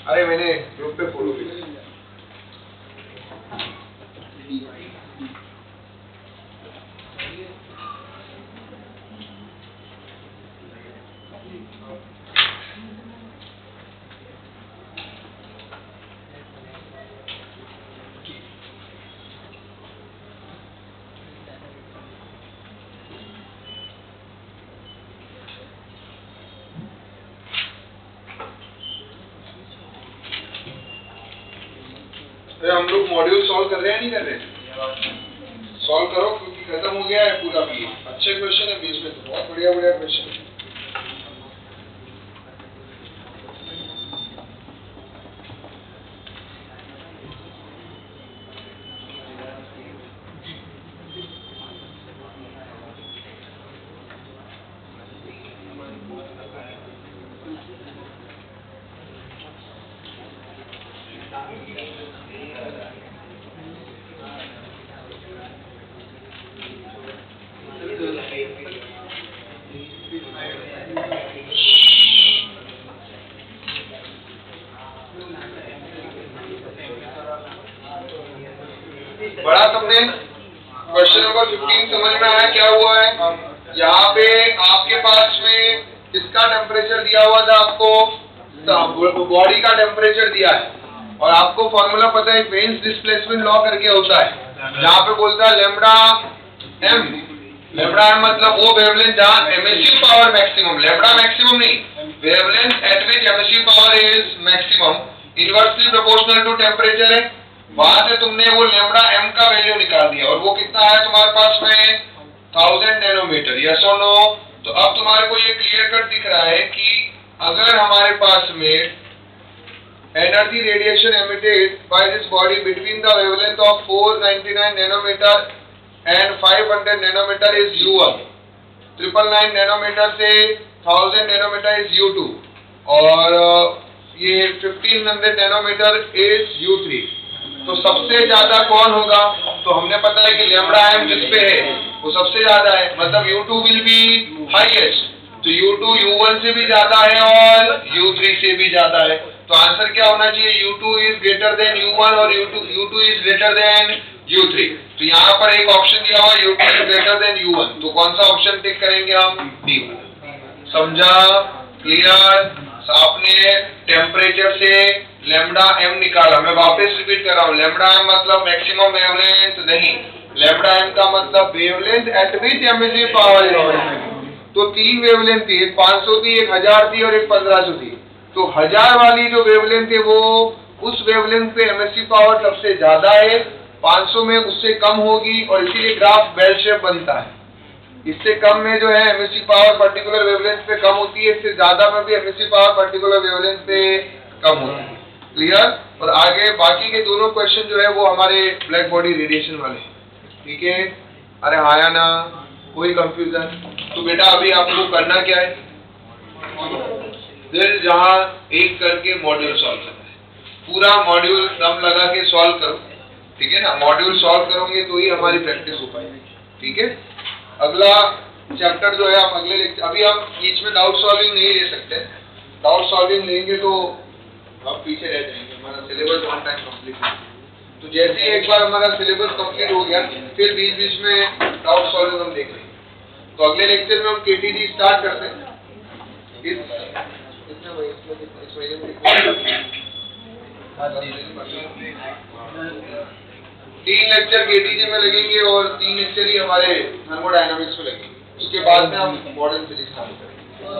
अरे मैंने ग्रुप पे फॉलो किया। हम लोग मॉड्यूल सॉल्व कर रहे हैं नहीं कर रहे? सॉल्व करो क्योंकि खत्म हो गया है पूरा भी। अच्छे क्वेश्चन है बीच में, तो बहुत बढ़िया बढ़िया क्वेश्चन है। बड़ा तुमने क्वेश्चन नंबर 15 समझ में आया क्या हुआ है? यहाँ पे आपके पास में किसका टेम्परेचर दिया हुआ था आपको? बॉडी का टेम्परेचर दिया है और आपको फॉर्मूला पता है वेन्स डिस्प्लेसमेंट लॉ करके होता है, जहाँ पे बोलता है लैम्ब्डा एम। लैम्ब्डा एम मतलब वो वेवलेंथ जहाँ emissive power maximum, lambda maximum नहीं, wavelength at which emissive power is maximum inversely proportional to temperature है। वहां से तुमने वो लैम्ब्डा एम का वैल्यू निकाल दिया और वो कितना है तुम्हारे पास में 1000 नैनोमीटर। यस और नो? तो अब तुम्हारे को ये क्लियर कट दिख रहा है कि अगर हमारे पास में energy radiation emitted by this body between the wavelength of 499 nanometre and 500 nanometre is U1, 999 nanometre से 1000 नैनोमीटर इज U2 और ये 1500 नैनोमीटर इज U3। तो सबसे ज्यादा कौन होगा? तो हमने पता है कि लैम्ब्डा एम जिस पे है वो सबसे ज्यादा है, मतलब U2 विल बी हाईएस्ट। तो U2 U1 से भी ज्यादा है और U3 से भी ज्यादा है। तो आंसर क्या होना चाहिए? U2 is greater than U1 और U2 is greater than U3। तो यहाँ पर एक ऑप्शन दिया हुआ U2 is greater than U1, तो कौन सा ऑप्शन टिक करेंगे हम? डी। समझा? क्लियर? आपने टेम्परेचर से लैम्ब्डा एम निकाला। मैं वापस रिपीट कर रहा हूँ, लैम्ब्डा एम मतलब मैक्सिमम वेवलेंथ नहीं, लैम्ब्डा एम का मतलब wavelength at which emissive power is. तो 3 वेवलेंथ थी, एक 500 थी, एक 1000 थी और एक 1500 थी। तो 1000 वाली जो वेवलेंथ है वो उस वेवलेंथ पे एमिसिव पावर सबसे ज्यादा है, 500 में उससे कम होगी और इसीलिए ग्राफ बेल शेप बनता है। इससे कम में जो है एमिसिव पावर पर्टिकुलर वेवलेंथ पे कम होती है, इससे ज्यादा में भी एमिसिव पावर पर्टिकुलर वेवलेंथ पे कम होती है। क्लियर? और आगे बाकी के दोनों क्वेश्चन जो है वो हमारे ब्लैक बॉडी रेडिएशन वाले हैं। ठीक है? अरे हाँ या ना? कोई कंफ्यूजन? तो बेटा अभी आपको करना क्या है? फिर जहाँ एक करके मॉड्यूल सॉल्व करना है, पूरा मॉड्यूल दम लगा के सॉल्व करो। ठीक है ना? मॉड्यूल सॉल्व करोगे तो ही हमारी प्रैक्टिस हो पाएगी। ठीक है? अगला चैप्टर जो है हम अगले लेक्चर, अभी हम बीच में डाउट सॉल्विंग नहीं ले सकते। डाउट सॉल्विंग लेंगे तो हम पीछे रह जाएंगे, हमारा सिलेबस ऑन टाइम कंप्लीट है। तो जैसे ही एक बार हमारा सिलेबस कंप्लीट हो गया फिर बीच बीच में डाउट सॉल्विंग हम देख लेंगे। तो अगले लेक्चर में हम KTG स्टार्ट करते हैं। इस महीने में 3 लेक्चर KTG में लगेंगे और 3 लेक्चर ही हमारे थर्मोडायनामिक्स में लगेंगे। उसके बाद में हम मॉडर्न फिजिक्स चालू करेंगे।